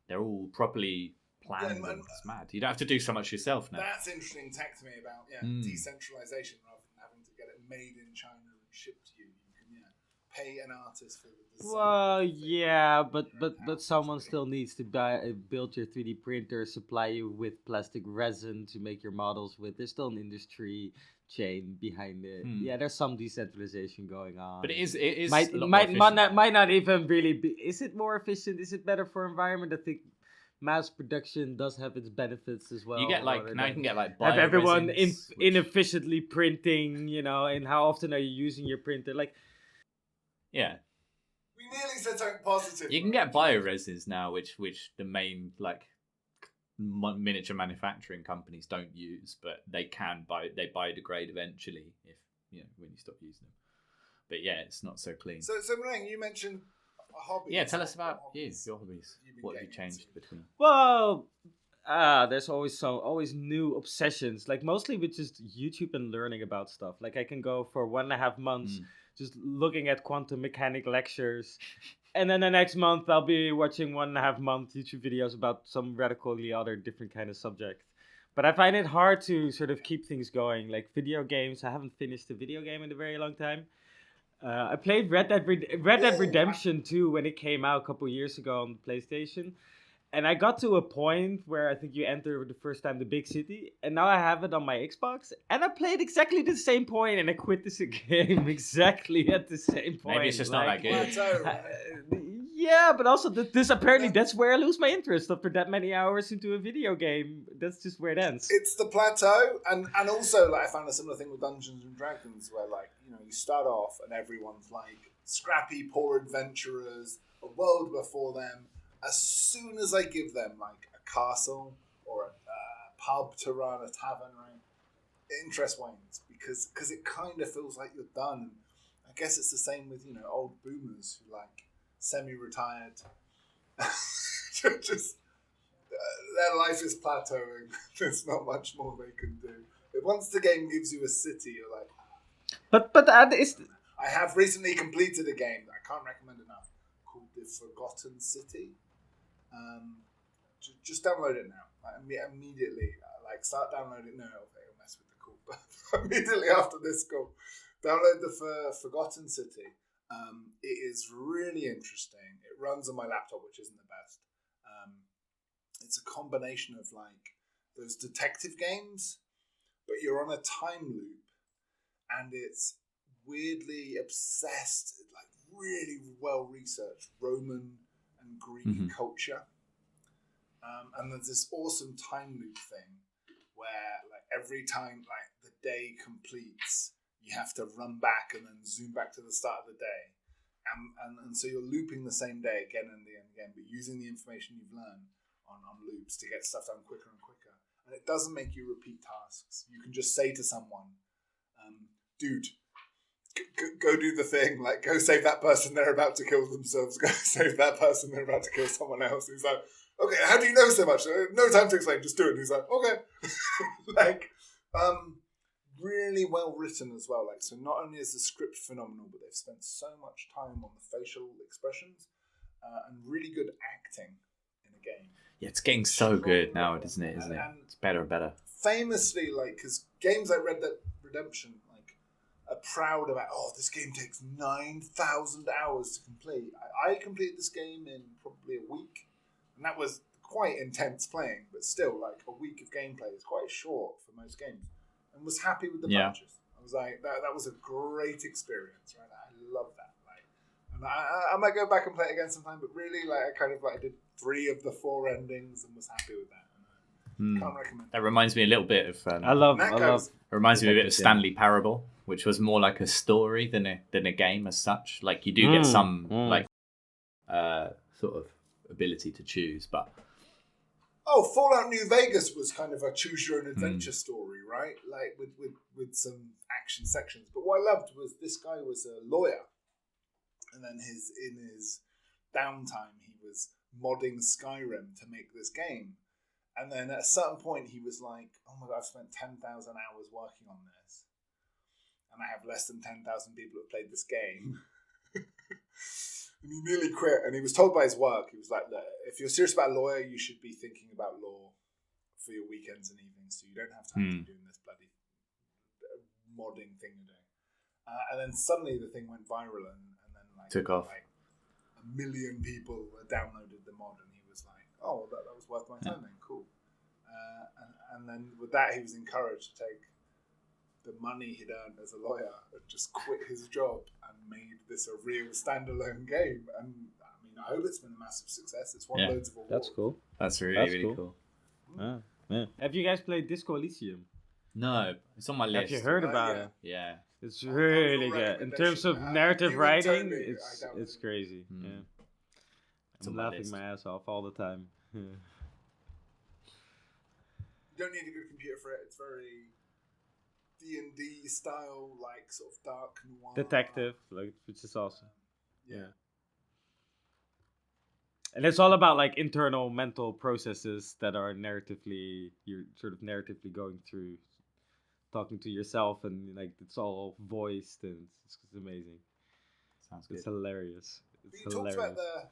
they're all properly planned. And it's mad. You don't have to do so much yourself now. That's interesting tech to me about decentralization rather than having to get it made in China and shipped to you. You can pay an artist for the design. Well, yeah, but someone still needs to build your 3D printer, supply you with plastic resin to make your models with. There's still an industry chain behind it. Yeah, there's some decentralization going on. But it is might a lot more efficient. might not even really be. Is it more efficient? Is it better for environment? I think mass production does have its benefits as well. You get like now you can get like have everyone bioresins, which- inefficiently printing, and how often are you using your printer? Like, yeah. We nearly said something positive. You can get bioresins now, which the main like miniature manufacturing companies don't use, but they biodegrade eventually if when you stop using them. But yeah, it's not so clean. So Meringue, you mentioned hobbies. Yeah, tell us about your hobbies. What have you changed between? well, there's always new obsessions. Like mostly with just YouTube and learning about stuff. Like I can go for 1.5 months just looking at quantum mechanic lectures. And then the next month I'll be watching 1.5 month YouTube videos about some radically other different kind of subject. But I find it hard to sort of keep things going. Like video games, I haven't finished a video game in a very long time. I played Red Dead Redemption 2 when it came out a couple years ago on the PlayStation. And I got to a point where I think you enter the first time the big city. And now I have it on my Xbox. And I played exactly the same point and I quit this game exactly at the same point. Maybe it's just not that good. Yeah, but also this apparently that's where I lose my interest after that many hours into a video game. That's just where it ends. It's the plateau, and also like I found a similar thing with Dungeons and Dragons, where like you start off and everyone's like scrappy, poor adventurers, a world before them. As soon as I give them like a castle or a pub to run, a tavern, right, interest wanes because it kind of feels like you're done. I guess it's the same with old boomers who like semi-retired. Just their life is plateauing. There's not much more they can do. But once the game gives you a city, you're like. But it's. I have recently completed a game that I can't recommend enough called The Forgotten City. Just download it now. Immediately, start downloading. No, they'll mess with the call. But immediately after this call, download the Forgotten City. It is really interesting. It runs on my laptop, which isn't the best. It's a combination of like those detective games, but you're on a time loop, and it's weirdly obsessed, like really well researched Roman and Greek culture. And there's this awesome time loop thing where like every time like the day completes, you have to run back and then zoom back to the start of the day. And so you're looping the same day again and again, but using the information you've learned on loops to get stuff done quicker and quicker. And it doesn't make you repeat tasks. You can just say to someone, dude, go do the thing. Like, go save that person, they're about to kill themselves. Go save that person, they're about to kill someone else. He's like, okay, how do you know so much? No time to explain, just do it. And he's like, okay. Really well written as well. Like, so not only is the script phenomenal, but they've spent so much time on the facial expressions and really good acting in a game. Yeah, it's getting so good now, isn't it? It's better and better. Famously, like, because games like Red Dead Redemption, like, are proud about, this game takes 9,000 hours to complete. I completed this game in probably a week, and that was quite intense playing, but still, like, a week of gameplay is quite short for most games, and was happy with the patches. I was like, that was a great experience, right? I love that. Like, and I might go back and play it again sometime, but really, like, I did 3 of the 4 endings and was happy with that. Can't recommend. That reminds me a little bit of. It reminds me a bit of Stanley Parable, which was more like a story than a game as such. Like you do get some like sort of ability to choose, but. Fallout New Vegas was kind of a choose your own adventure story, right? Like with some action sections. But what I loved was this guy was a lawyer, and then in his downtime he was modding Skyrim to make this game. And then at a certain point, he was like, oh my God, I've spent 10,000 hours working on this. And I have less than 10,000 people who have played this game. And he nearly quit. And he was told by his work, he was like, look, if you're serious about a lawyer, you should be thinking about law for your weekends and evenings. So you don't have time to be doing this bloody modding thing you're doing. And then suddenly the thing went viral and then like took off. Like 1 million people downloaded the mod. And he was like, oh, that was worth my time then. Cool. And then with that, he was encouraged to take the money he'd earned as a lawyer and just quit his job and made this a real standalone game. And I mean, I hope it's been a massive success. It's won loads of awards. That's cool. That's really cool. Yeah. Have you guys played Disco Elysium? No, it's on my list. Have you heard about it? Yeah. It's really good. In terms of narrative writing, it's crazy. Yeah. I'm laughing my ass off all the time. You don't need a good computer for it. It's very D&D style, like sort of dark noir. Detective, like, which is awesome. Yeah. And it's all about like internal mental processes that are you're sort of narratively going through, talking to yourself, and like it's all voiced, and it's amazing. Sounds good. It's hilarious. You talked about the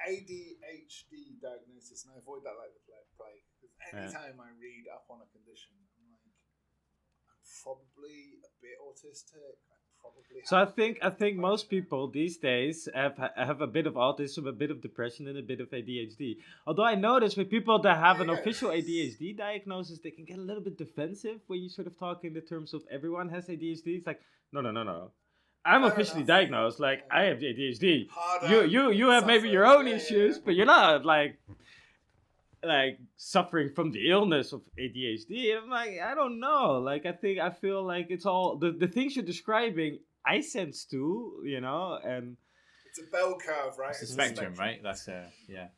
ADHD diagnosis, and I avoid that like the plague. Because anytime I read up on a condition, I'm like, I'm probably a bit autistic. So I think most people these days have a bit of autism, a bit of depression, and a bit of ADHD. Although I notice with people that have an official ADHD diagnosis, they can get a little bit defensive when you sort of talk in the terms of everyone has ADHD. It's like, no. I'm officially diagnosed. Like, I have ADHD. You have maybe your own issues, but you're not like suffering from the illness of ADHD. And I'm like, I don't know. Like, I feel like it's all the things you're describing. I sense too, you know, and it's a bell curve, right? It's a spectrum, right? That's yeah.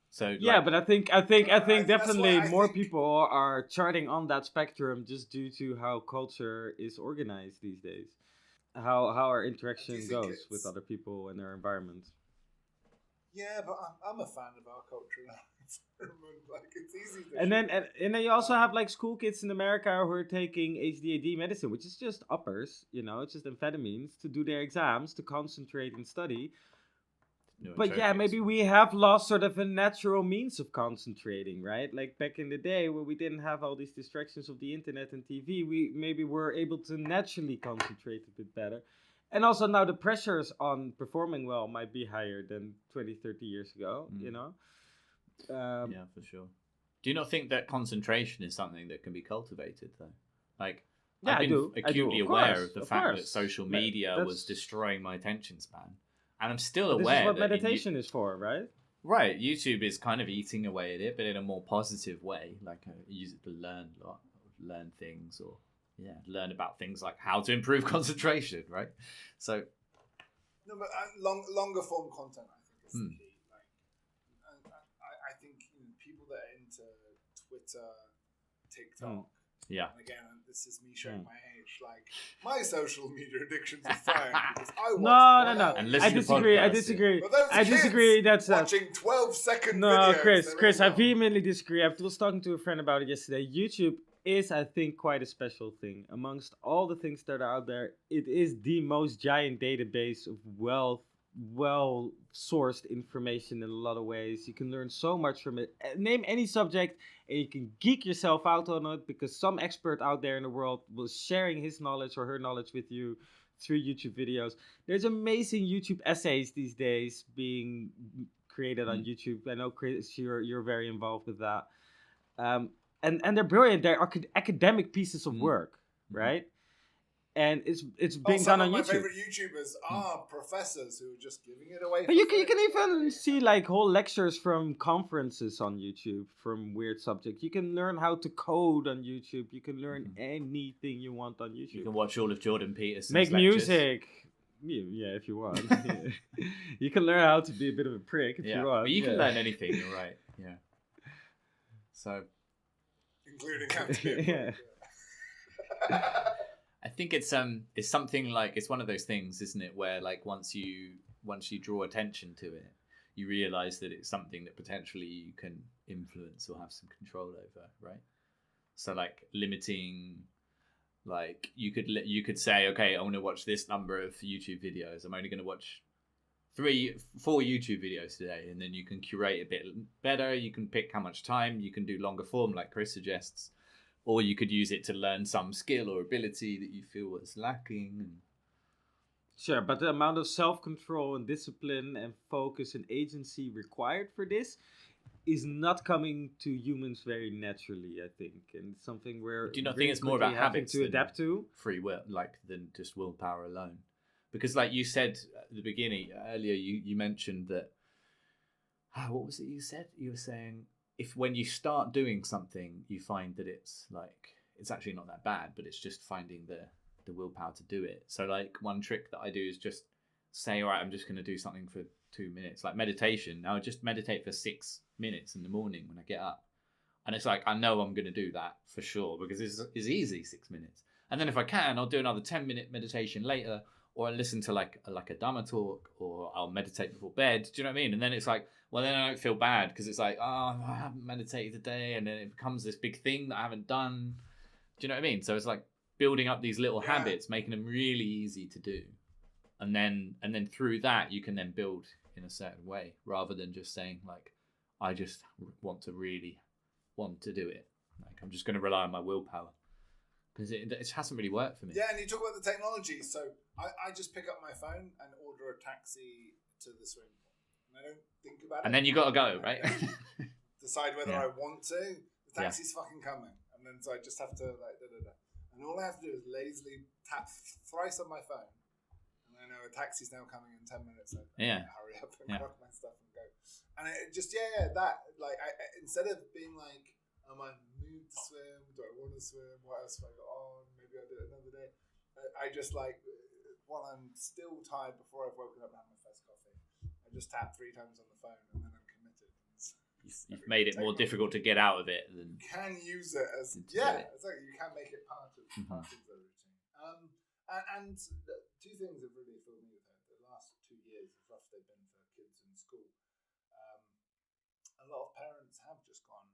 So yeah, but I think definitely more people are charting on that spectrum just due to how culture is organized these days. How our interaction goes with other people and their environment. Yeah, but I'm a fan of our culture now. Like, it's easy to and then you also have like school kids in America who are taking HDAD medicine, which is just uppers, you know, it's just amphetamines to do their exams, to concentrate and study. But yeah, maybe we have lost sort of a natural means of concentrating, right? Like back in the day where we didn't have all these distractions of the internet and TV, we maybe were able to naturally concentrate a bit better. And also now the pressures on performing well might be higher than 20, 30 years ago, you know? Yeah, for sure. Do you not think that concentration is something that can be cultivated, though? Like, yeah, I've been acutely aware of the fact that social media was destroying my attention span. And I'm still aware. This is what meditation is for, right? Right. YouTube is kind of eating away at it, but in a more positive way. Like, use it to learn things, or learn about things like how to improve concentration, right? So. No, but longer form content, I think, is the key. I think people that are into Twitter, TikTok. Yeah. And again, this is me showing my age. Like, my social media addictions are fine because I watch. No. And I disagree. I disagree. That's watching 12-second videos. No, Chris, I vehemently disagree. I was talking to a friend about it yesterday. YouTube is, I think, quite a special thing. Amongst all the things that are out there, it is the most giant database of wealth well sourced information in a lot of ways. You can learn so much from it. Name any subject and you can geek yourself out on it because some expert out there in the world was sharing his knowledge or her knowledge with you through YouTube videos. There's amazing YouTube essays these days being created on YouTube. I know, Chris, you're very involved with that. Um, and they're brilliant. They're academic pieces of work, right? And it's being done on YouTube. Some of my favorite YouTubers are professors who are just giving it away. But you can even see like whole lectures from conferences on YouTube from weird subjects. You can learn how to code on YouTube. You can learn anything you want on YouTube. You can watch all of Jordan Peterson's Make lectures. music. Yeah, if you want. You can learn how to be a bit of a prick if you want. But you can learn anything, you're right. Yeah. So, including how to be a prick. I think it's something like, it's one of those things, isn't it, where like once you draw attention to it, you realize that it's something that potentially you can influence or have some control over, right? So like limiting, like you could say, okay, I want to watch this number of YouTube videos. I'm only going to watch 4 YouTube videos today, and then you can curate a bit better. You can pick how much time. You can do longer form, like Chris suggests. Or you could use it to learn some skill or ability that you feel was lacking. Sure, but the amount of self-control and discipline and focus and agency required for this is not coming to humans very naturally, I think. And it's something where do you not think it's more about habits to adapt to? Free will, like than just willpower alone? Because like you said at the beginning, earlier, you mentioned that, what was it you said? You were saying, if when you start doing something, you find that it's actually not that bad, but it's just finding the willpower to do it. So like one trick that I do is just say, all right, I'm just going to do something for 2 minutes, like meditation. I would just meditate for 6 minutes in the morning when I get up. And it's like, I know I'm going to do that for sure because it's easy, 6 minutes. And then if I can, I'll do another 10-minute meditation later, or I'll listen to like a Dhamma talk, or I'll meditate before bed. Do you know what I mean? And then it's like, well, then I don't feel bad because it's like, oh, I haven't meditated today. And then it becomes this big thing that I haven't done. Do you know what I mean? So it's like building up these little habits, making them really easy to do. And then through that, you can then build in a certain way rather than just saying like, I just want to really want to do it. Like I'm just going to rely on my willpower. Because it hasn't really worked for me. Yeah, and you talk about the technology. So I just pick up my phone and order a taxi to the swimming pool. And I don't think about it. And then you got to go, right? Decide whether I want to. The taxi's fucking coming. And then so I just have to like, da-da-da. And all I have to do is lazily tap thrice on my phone. And I know a taxi's now coming in 10 minutes. So hurry up and grab my stuff and go. And it just, that, like, instead of being like, am I in the mood to swim? Do I want to swim? What else have I got on? Maybe I'll do it another day. I just like, while I'm still tired before I've woken up and had my first coffee, I just tap 3 times on the phone and then I'm committed. You've made it more difficult to get out of it. Than you can use it as, exactly. You can make it part of the routine. And 2 things have really filled me with hope. The last 2 years, as rough they've been for kids in school, a lot of parents have just gone,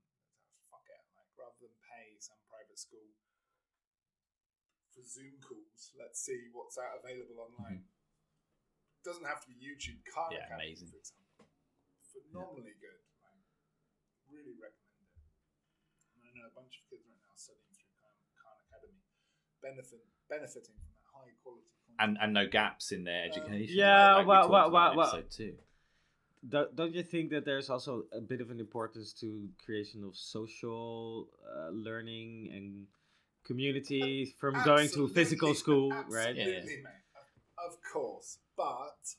fuck it, like rather than pay some private school for Zoom calls, let's see what's available online. It doesn't have to be YouTube. Khan Academy, amazing. For example, phenomenally good. Like, really recommend it. And I know a bunch of kids right now studying through Khan Academy, benefiting from that high quality content. And no gaps in their education. Well. Too. Don't you think that there's also a bit of an importance to creation of social learning and community from going to physical school, right? Absolutely, mate. Of course. But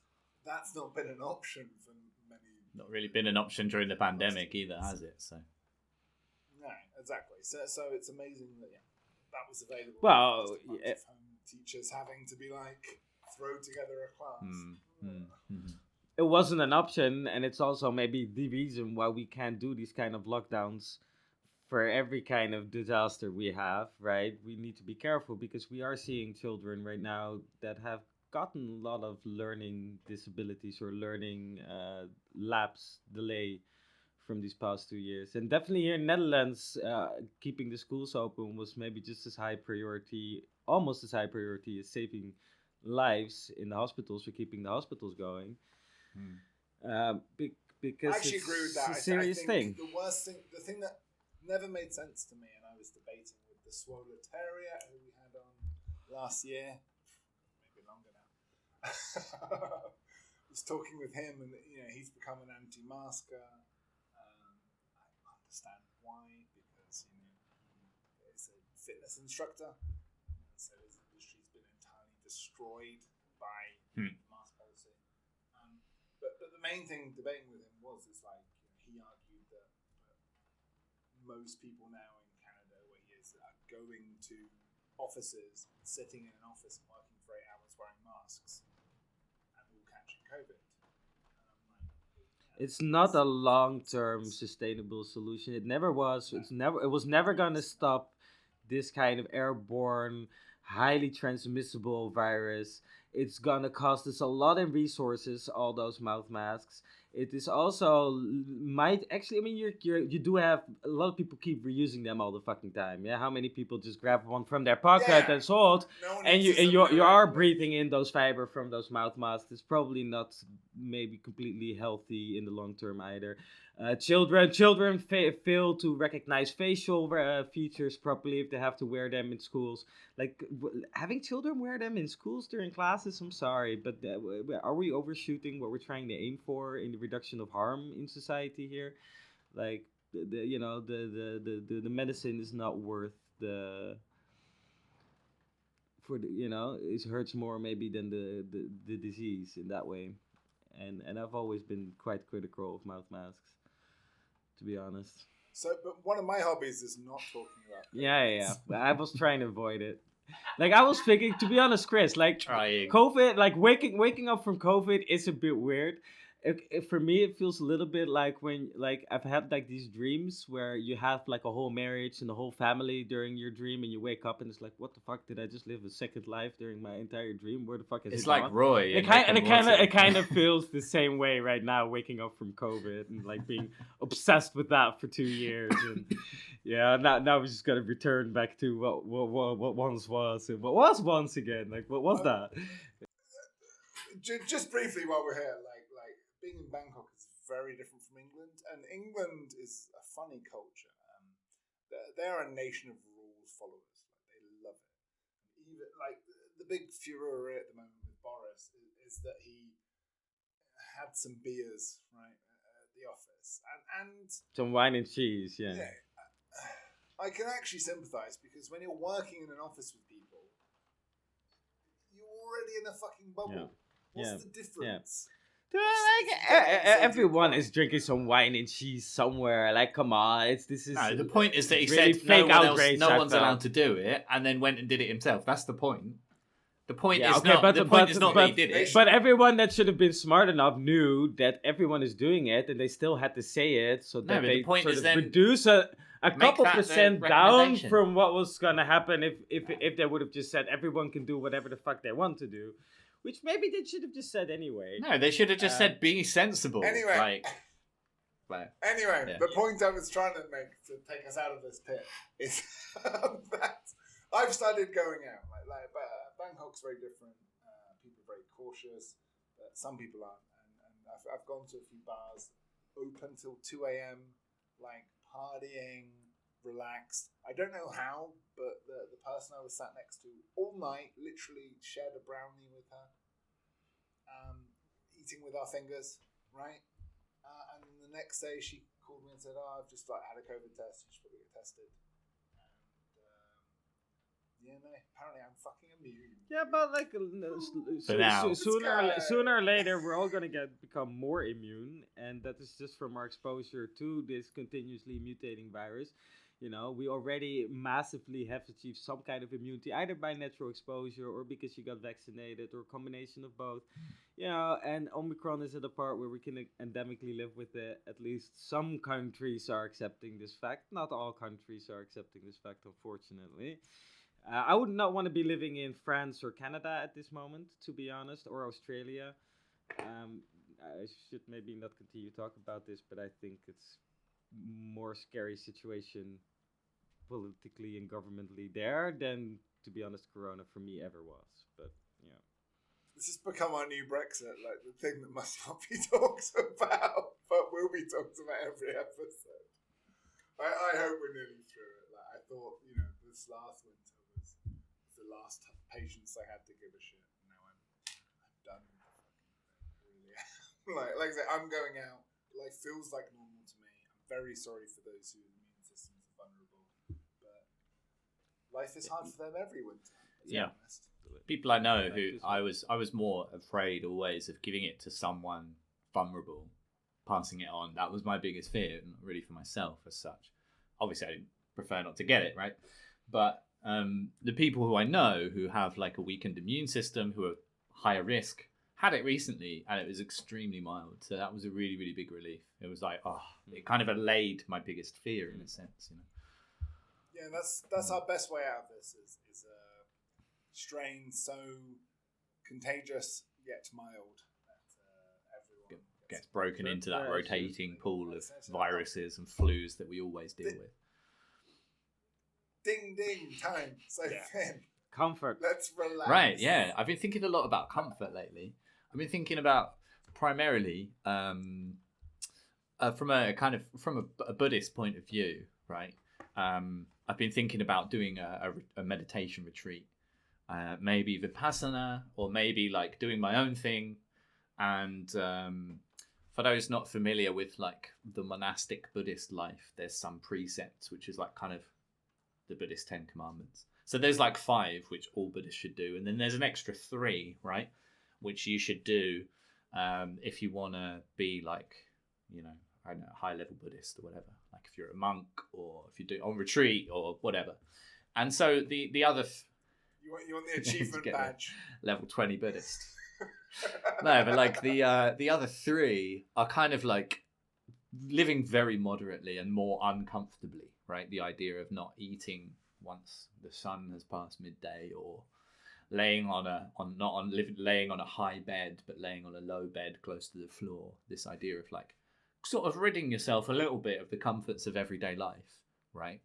that's not been an option for many. Not really been an option during the pandemic either, has it? So. No, exactly. So it's amazing that that was available. Well, home teachers having to be like throw together a class. It wasn't an option, and it's also maybe the reason why we can't do these kind of lockdowns for every kind of disaster we have, right? We need to be careful because we are seeing children right now that have gotten a lot of learning disabilities or learning lapse delay from these past 2 years. And definitely here in Netherlands, keeping the schools open was maybe just as high priority, almost as high priority as saving lives in the hospitals for keeping the hospitals going. Because I actually it's agree with that. a serious I thing. think the thing that never made sense to me, and I was debating with the Swoletariat who we had on last year, maybe longer now. Was talking with him, and he's become an anti-masker. I understand why, because he's a fitness instructor, so his industry's been entirely destroyed by mask policy. But the main thing debating with him was like he argued that most people now in Canada, where he is, are going to offices, sitting in an office and working for 8 hours wearing masks, and all catching COVID. It's not a long-term sustainable solution. It never was. It was never gonna stop this kind of airborne, highly transmissible virus. It's gonna cost us a lot in resources. All those mouth masks. It is also might actually. I mean, you do have a lot of people keep reusing them all the fucking time. Yeah, how many people just grab one from their pocket and sold, and you are breathing in those fiber from those mouth masks. It's probably not maybe completely healthy in the long term either. Children fail to recognize facial features properly if they have to wear them in schools. Like having children wear them in schools during classes. I'm sorry, but are we overshooting what we're trying to aim for in the reduction of harm in society here? Like the medicine is not worth the it hurts more maybe than the disease in that way. And I've always been quite critical of mouth masks, to be honest. So, but one of my hobbies is not talking about COVID. Yeah. I was trying to avoid it. Like I was thinking, to be honest, Chris, like Trying. COVID, like waking up from COVID is a bit weird. For me, it feels a little bit like when like I've had like these dreams where you have like a whole marriage and a whole family during your dream, and you wake up and it's like, what the fuck did I just live a second life during my entire dream? Where the fuck is it? It's like gone? Roy. It kind of feels the same way right now, waking up from COVID and like being obsessed with that for 2 years. And yeah, now we just gotta return back to what once was and what was once again. Like what was that? Just briefly while we're here, like being in Bangkok is very different from England, and England is a funny culture. They're a nation of rules followers. Like they love it. Even like the big furore at the moment with Boris is that he had some beers right at the office, and some wine and cheese. Yeah. I can actually sympathise because when you're working in an office with people, you're already in a fucking bubble. What's the difference? Everyone is drinking some wine and cheese somewhere. Like, come on, the point is that he really said no one's allowed to do it, and then went and did it himself. That's the point. The point is not that he did it. But everyone that should have been smart enough knew that everyone is doing it, and they still had to say it, so that they reduce a couple percent down from what was gonna happen if they would have just said everyone can do whatever the fuck they want to do. Which maybe they should have just said anyway. No, they should have just said, be sensible. Anyway, the point I was trying to make to take us out of this pit is that I've started going out. Like Bangkok's very different. People are very cautious, but some people aren't. And I've gone to a few bars open till 2 a.m., like partying, relaxed. I don't know how, but the person I was sat next to all night literally shared a brownie with her, eating with our fingers, right? And then the next day she called me and said, "Oh, I've just had a COVID test. You should probably get tested." And apparently I'm fucking immune. Yeah, but like sooner or later we're all gonna become more immune, and that is just from our exposure to this continuously mutating virus. We already massively have achieved some kind of immunity, either by natural exposure or because you got vaccinated, or a combination of both. And Omicron is at a part where we can endemically live with it. At least some countries are accepting this fact. Not all countries are accepting this fact, unfortunately. I would not want to be living in France or Canada at this moment, to be honest, or Australia. I should maybe not continue to talk about this, but I think it's more scary situation politically and governmentally there than, to be honest, Corona for me ever was. But yeah. This has become our new Brexit, like the thing that must not be talked about, but will be talked about every episode. I hope we're nearly through it. Like, I thought, this last winter was the last patience I had to give a shit. And now I'm done with the fucking thing. I really am. like I say, I'm going out. Life feels like normal to me. I'm very sorry for those whose immune systems are vulnerable, but life is hard for them every winter. Yeah. People I know who I was more afraid always of giving it to someone vulnerable, passing it on. That was my biggest fear, not really for myself as such. Obviously, I prefer not to get it, right? But the people who I know who have like a weakened immune system, who are higher risk, had it recently, and it was extremely mild. So that was a really, really big relief. It was like, it kind of allayed my biggest fear in a sense, Yeah, that's our best way out of this is a strain so contagious yet mild that everyone gets broken into that rotating pool of viruses and flus that we always deal with. Ding ding time. So Finn, comfort. Let's relax. Right, yeah. I've been thinking a lot about comfort lately. I've been thinking about primarily from a Buddhist point of view, right? I've been thinking about doing a meditation retreat, maybe Vipassana, or maybe like doing my own thing. And for those not familiar with like the monastic Buddhist life, there's some precepts, which is like kind of the Buddhist 10 Commandments. So there's like 5, which all Buddhists should do. And then there's an extra 3, right? Which you should do if you want to be like, I don't know, high level Buddhist or whatever. Like if you're a monk or if you do on retreat or whatever. And so the other... You want the achievement badge. Level 20 Buddhist. No, but like the other 3 are kind of like living very moderately and more uncomfortably, right? The idea of not eating once the sun has passed midday, or laying on a high bed, but laying on a low bed close to the floor. This idea of like sort of ridding yourself a little bit of the comforts of everyday life, right?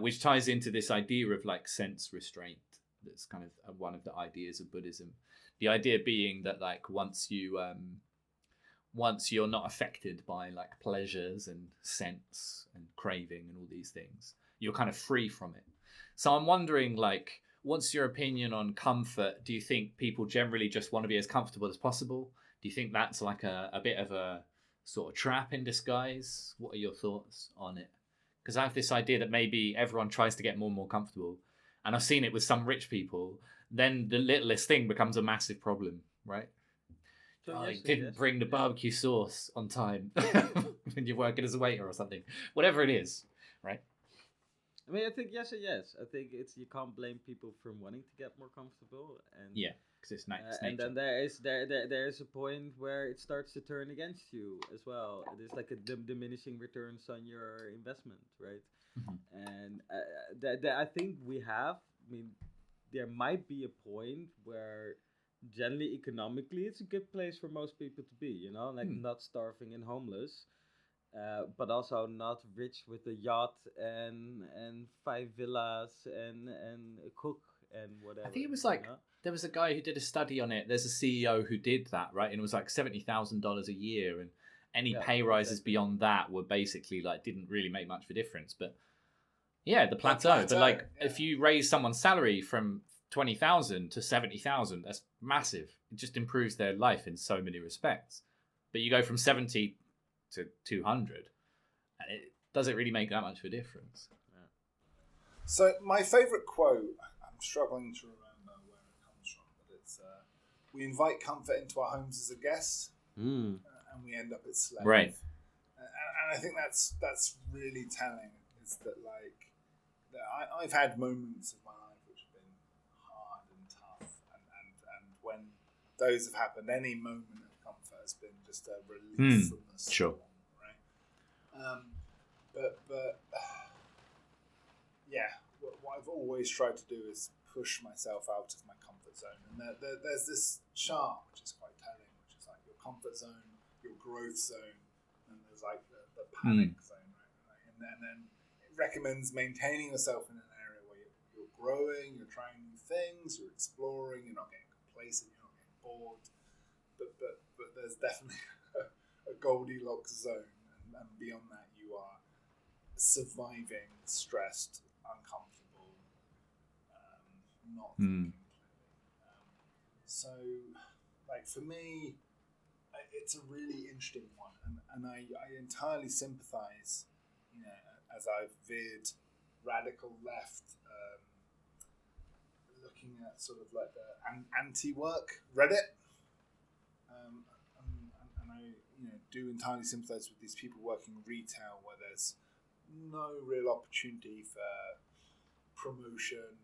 Which ties into this idea of like sense restraint. That's kind of one of the ideas of Buddhism. The idea being that like once you're not affected by like pleasures and sense and craving and all these things, you're kind of free from it. So I'm wondering, like, what's your opinion on comfort? Do you think people generally just want to be as comfortable as possible? Do you think that's like a bit of a sort of trap in disguise? What are your thoughts on it? Because I have this idea that maybe everyone tries to get more and more comfortable. And I've seen it with some rich people. Then the littlest thing becomes a massive problem, right? So you didn't bring the barbecue sauce on time when you're working as a waiter or something. Whatever it is, right? I mean, I think yes and yes. I think you can't blame people from wanting to get more comfortable, and because it's nice. And then there is a point where it starts to turn against you as well. It is like a diminishing returns on your investment, right? Mm-hmm. And I think we have. I mean, there might be a point where generally economically it's a good place for most people to be. Not starving and homeless. But also not rich with a yacht and 5 villas and a cook and whatever. I think it was like there was a guy who did a study on it. There's a CEO who did that, right? And it was like $70,000 a year, and any pay rises beyond that were basically like didn't really make much of a difference. But the plateau. But like if you raise someone's salary from 20,000 to 70,000, that's massive. It just improves their life in so many respects. But you go from 70 to 200, and it doesn't really make that much of a difference. So my favourite quote, I'm struggling to remember where it comes from, but it's we invite comfort into our homes as a guest, and we end up as slaves. Right. And I think that's really telling. Is that like I've had moments of my life which have been hard and tough, and when those have happened, any moment of comfort has been just a release from the storm, right? What I've always tried to do is push myself out of my comfort zone, and there's this chart which is quite telling, which is like your comfort zone, your growth zone, and there's like the panic zone, right? And then it recommends maintaining yourself in an area where you're growing, you're trying new things, you're exploring, you're not getting complacent, you're not getting bored, but there's definitely a Goldilocks zone, and beyond that you are surviving, stressed, uncomfortable, not thinking clearly. So, like for me, it's a really interesting one, and I entirely sympathise. You know, as I've veered radical left, looking at sort of like the anti-work Reddit, and I do entirely sympathise with these people working retail where there's no real opportunity for promotion,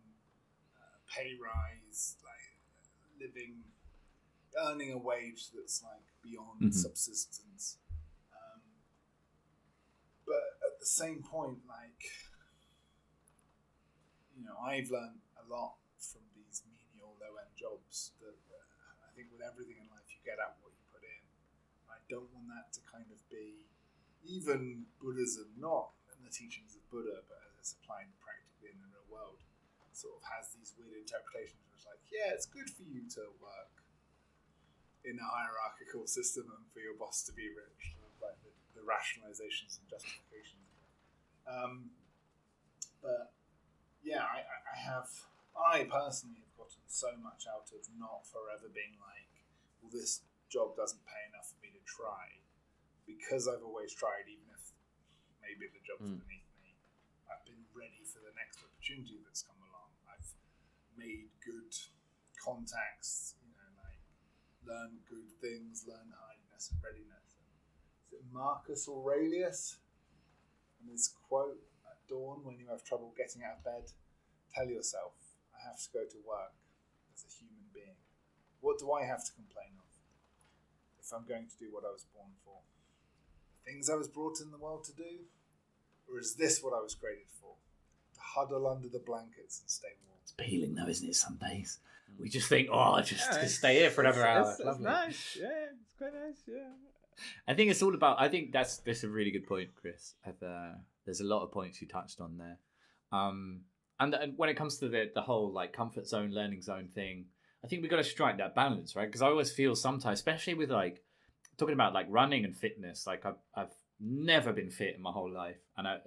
pay rise, like earning a wage that's like beyond subsistence. But at the same point, like, I've learned a lot from these menial low-end jobs that I think with everything in life, you get out what you put in. I don't want that to kind of be even Buddhism, not in the teachings of Buddha, but as it's applied practically in the real world, sort of has these weird interpretations where it's like, yeah, it's good for you to work in a hierarchical system and for your boss to be rich, sort of like the rationalizations and justifications. But yeah, I personally have gotten so much out of not forever being like, well, this job doesn't pay enough for me to try, because I've always tried, even if maybe the job's beneath me. I've been ready for the next opportunity that's come along. I've made good contacts, like learned good things, learned hardiness and readiness. Is it Marcus Aurelius? And his quote at dawn, when you have trouble getting out of bed, tell yourself, I have to go to work as a human being. What do I have to complain of if I'm going to do what I was born for? The things I was brought in the world to do? Or is this what I was created for? To huddle under the blankets and stay warm. It's appealing though, isn't it, some days? We just think, just stay here for another hour. It's nice. Yeah, it's quite nice, yeah. I think it's all about, I think that's a really good point, Chris. There's a lot of points you touched on there. And when it comes to the whole like comfort zone, learning zone thing, I think we've got to strike that balance, right? Because I always feel sometimes, especially with like talking about like running and fitness, like I've never been fit in my whole life, and I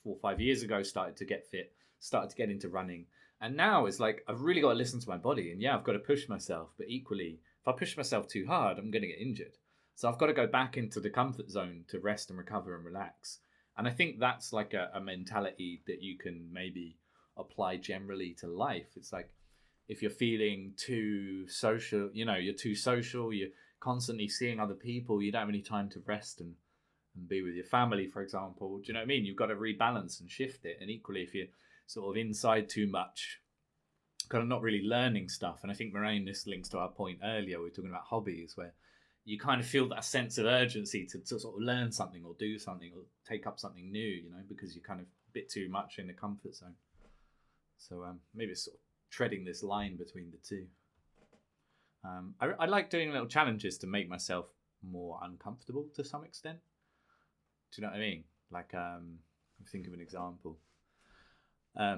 4 or 5 years ago started to get fit, started to get into running, and now it's like I've really got to listen to my body, and yeah, I've got to push myself, but equally, if I push myself too hard, I'm going to get injured. So I've got to go back into the comfort zone to rest and recover and relax. And I think that's like a mentality that you can maybe apply generally to life. It's like if you're feeling too social, you're too social, you're constantly seeing other people, you don't have any time to rest and be with your family, for example. Do you know what I mean? You've got to rebalance and shift it. And equally, if you're sort of inside too much, kind of not really learning stuff. And I think, Moraine, this links to our point earlier. We were talking about hobbies, where you kind of feel that sense of urgency to sort of learn something or do something or take up something new, because you're kind of a bit too much in the comfort zone. So maybe it's sort of treading this line between the two. I like doing little challenges to make myself more uncomfortable to some extent. Do you know what I mean? Like, think of an example. I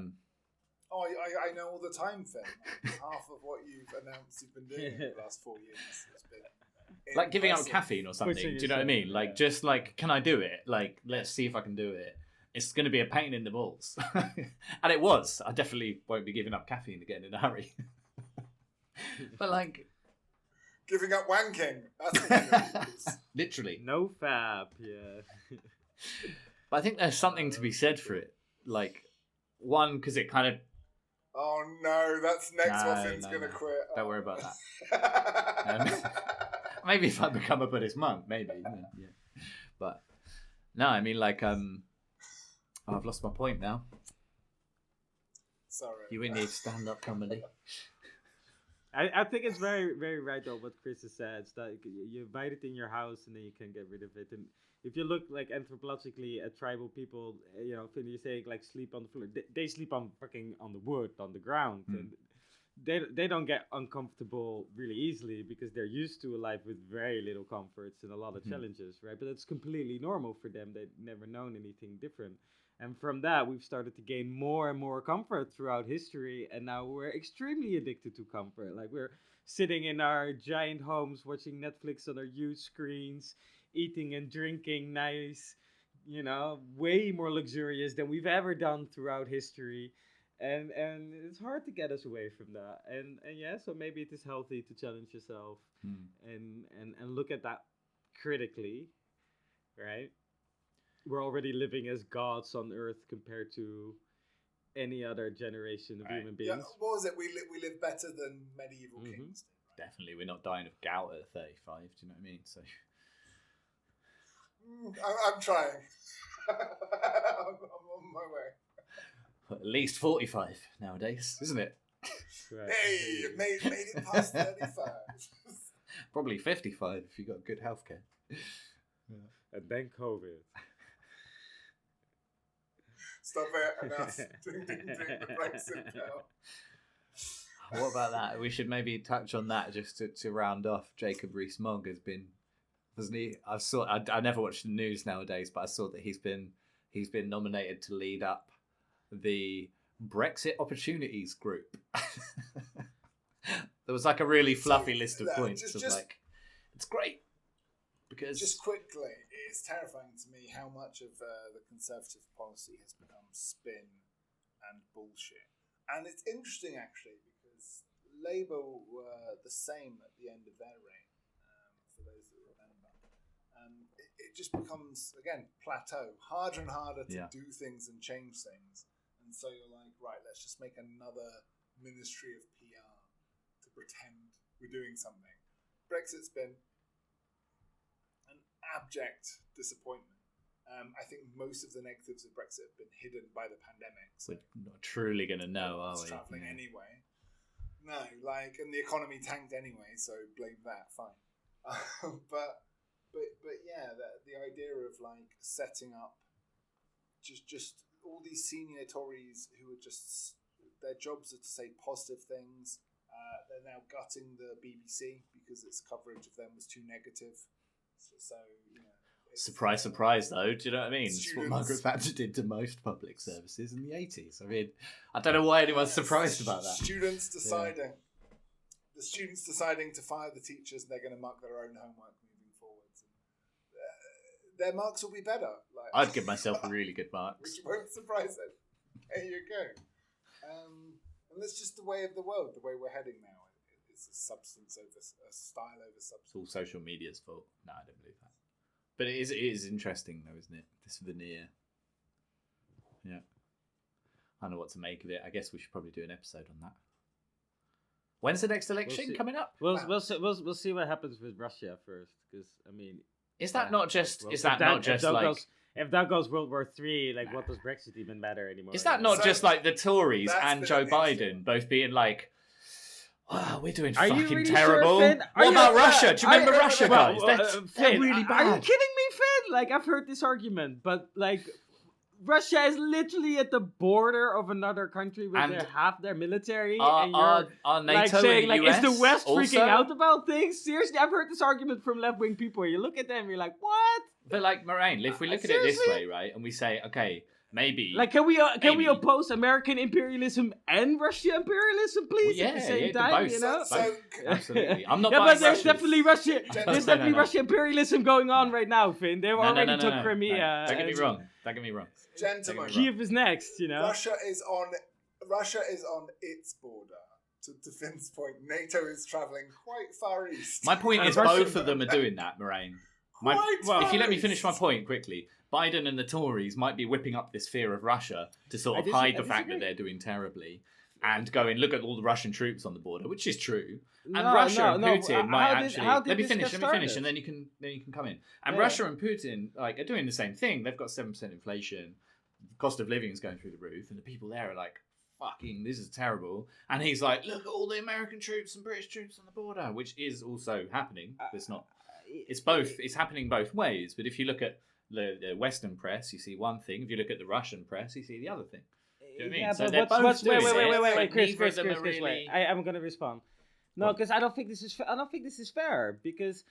know all the time, Finn. Half of what you've announced you've been doing in the last 4 years has been like giving up caffeine or something. Do you know what I mean? Like, yeah. Just like, can I do it? Like, let's see if I can do it. It's going to be a pain in the balls. And it was. I definitely won't be giving up caffeine again in a hurry. But like... Giving up wanking. That's literally. No fab, yeah. But I think there's something to be said for it. Like, one, because it kind of... Oh no, that's next what Finn's going to quit. Don't worry about that. Maybe if I become a Buddhist monk, maybe. Yeah. But, no, I mean, like, I've lost my point now. Sorry. You would need stand-up comedy. I think it's very, very right though what Chris has said. It's that you invite it in your house and then you can get rid of it. And if you look like anthropologically at tribal people, Finn, you're saying like sleep on the floor. They sleep on fucking on the wood, on the ground. And they don't get uncomfortable really easily because they're used to a life with very little comforts and a lot of challenges, right? But it's completely normal for them. They've never known anything different. And from that, we've started to gain more and more comfort throughout history. And now we're extremely addicted to comfort. Like we're sitting in our giant homes, watching Netflix on our huge screens, eating and drinking nice, way more luxurious than we've ever done throughout history. And it's hard to get us away from that. And yeah, so maybe it is healthy to challenge yourself and look at that critically, right? We're already living as gods on Earth compared to any other generation of human beings. Yeah, what was it? We live better than medieval kings. Definitely, we're not dying of gout at 35. Do you know what I mean? So, I'm trying. I'm on my way. At least 45 nowadays, isn't it? Right. Hey, made it past 35. Probably 55 if you got good healthcare. And then COVID. Stop it, enough. Ding, the Brexit bell. What about that? We should maybe touch on that just to round off. Jacob Rees-Mogg has been, wasn't he? I never watch the news nowadays, but I saw that he's been nominated to lead up the Brexit Opportunities Group. There was like a really fluffy list of points it's great because just quickly, it's terrifying to me how much of the Conservative policy has become spin and bullshit. And it's interesting actually because Labour were the same at the end of their reign. For those that remember, it just becomes again plateau, harder and harder to do things and change things. And so you're like, right, let's just make another Ministry of PR to pretend we're doing something. Brexit's been an abject disappointment. I think most of the negatives of Brexit have been hidden by the pandemic. So we're not truly going to know, are we? Travelling anyway. No, and the economy tanked anyway, so blame that, fine. But yeah, the idea of setting up just all these senior Tories who are just, their jobs are to say positive things. They're now gutting the BBC because its coverage of them was too negative. So surprise, surprise, though. Do you know what I mean? It's what Margaret Thatcher did to most public services in the 80s. I mean, I don't know why anyone's surprised about that. Students deciding. The students deciding to fire the teachers and they're going to mark their own homework moving forwards. Their marks will be better. I'd give myself really good marks. Which won't surprise them. There you go. And that's just the way of the world, the way we're heading now. It's a substance over a style over substance. It's all social media's fault. No, I don't believe that. But it is interesting though, isn't it? This veneer. Yeah. I don't know what to make of it. I guess we should probably do an episode on that. When's the next election coming up? We'll see what happens with Russia first, because I mean, is that not just if that goes World War III, what does Brexit even matter anymore? Is that not just the Tories and Joe Biden both being like, oh, we're doing fucking really terrible. Sure, what about Russia? Do you remember Russia, guys? They're really bad. Are you kidding me, Finn? I've heard this argument, but Russia is literally at the border of another country with half their military, and you're NATO saying and US is the West also? freaking out about things? Seriously, I've heard this argument from left-wing people. You look at them, you're like, what? But Moraine, if we look at it this way, right, and we say, okay, maybe can we oppose American imperialism and Russian imperialism, please, at the same time? Both. So, absolutely. I'm not. But there's definitely Russian imperialism going on right now, Finn. They already took Crimea. Don't get me wrong. Gentlemen, Kyiv is next. Russia is on its border. To Finn's point, NATO is travelling quite far east. My point is both of them are doing that, Moraine. If you let me finish my point quickly, Biden and the Tories might be whipping up this fear of Russia to sort of hide the fact that they're doing terribly and going, look at all the Russian troops on the border, which is true. And Russia and Putin might actually... Let me finish, and then you can come in. And Russia and Putin are doing the same thing. They've got 7% inflation. The cost of living is going through the roof. And the people there are like, fucking, this is terrible. And he's like, look at all the American troops and British troops on the border, which is also happening. It's not... It's both. It's happening both ways. But if you look at the Western press, you see one thing. If you look at the Russian press, you see the other thing. Do you know what I mean? Yeah, So but they're both doing wait, Chris, Neither of them are wait. really. I'm gonna respond. No, because I don't think this is fair. Because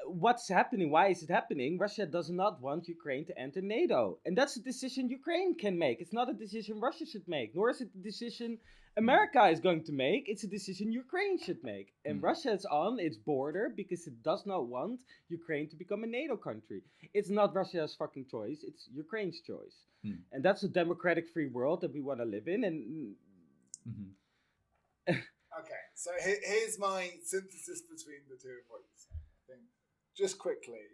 what's happening? Why is it happening? Russia does not want Ukraine to enter NATO, and that's a decision Ukraine can make. It's not a decision Russia should make, nor is it a decision America is going to make. It's a decision Ukraine should make, and Russia is on its border because it does not want Ukraine to become a NATO country. It's not Russia's fucking choice. It's Ukraine's choice, and that's a democratic, free world that we want to live in. And okay, so here's my synthesis between the two of what you said. I think, just quickly,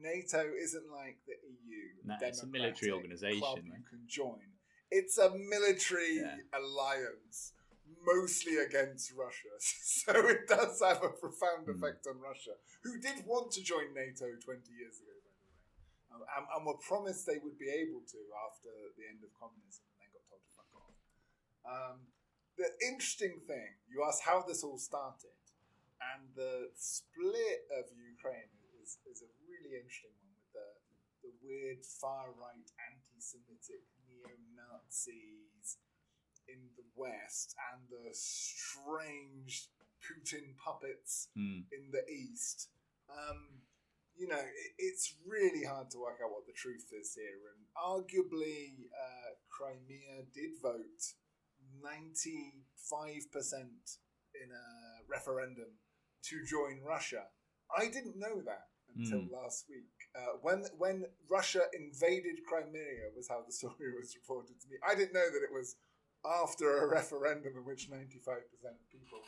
NATO isn't like the EU. No, it's a military organisation. Club you can join. It's a military alliance, mostly against Russia. So it does have a profound effect on Russia, who did want to join NATO 20 years ago, by the way, and were promised they would be able to after the end of communism, and then got told to fuck off. The interesting thing, you asked how this all started, and the split of Ukraine is a really interesting one with the weird far-right anti-Semitic neo-Nazis in the West and the strange Putin puppets in the East. It's really hard to work out what the truth is here, and arguably Crimea did vote 95% in a referendum to join Russia. I didn't know that until last week. When Russia invaded Crimea was how the story was reported to me. I didn't know that it was after a referendum in which 95% of people...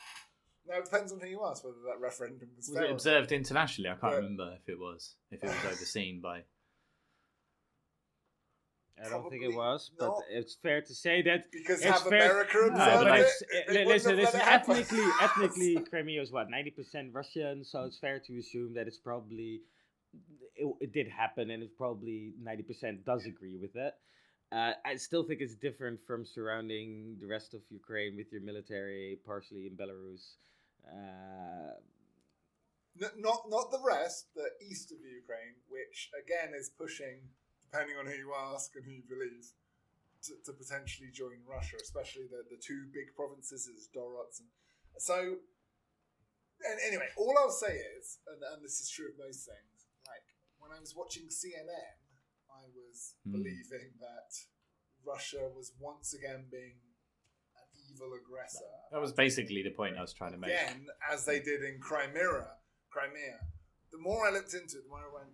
Now, it depends on who you ask whether that referendum was fair. Was it observed internationally? I can't remember if it was overseen by... I don't think it was, but it's fair to say that because have America observed it? Listen. Ethnically, Crimea is 90% Russian, so it's fair to assume that it's probably it did happen, and it's probably 90% does agree with it. I still think it's different from surrounding the rest of Ukraine with your military, partially in Belarus. Not the rest, the east of Ukraine, which again is pushing, depending on who you ask and who you believe, to potentially join Russia, especially the two big provinces is Donetsk. And so, and anyway, all I'll say is, and this is true of most things, like when I was watching CNN, I was believing that Russia was once again being an evil aggressor. That was basically the point I was trying to make. Again, as they did in Crimea. The more I looked into it, the more I went,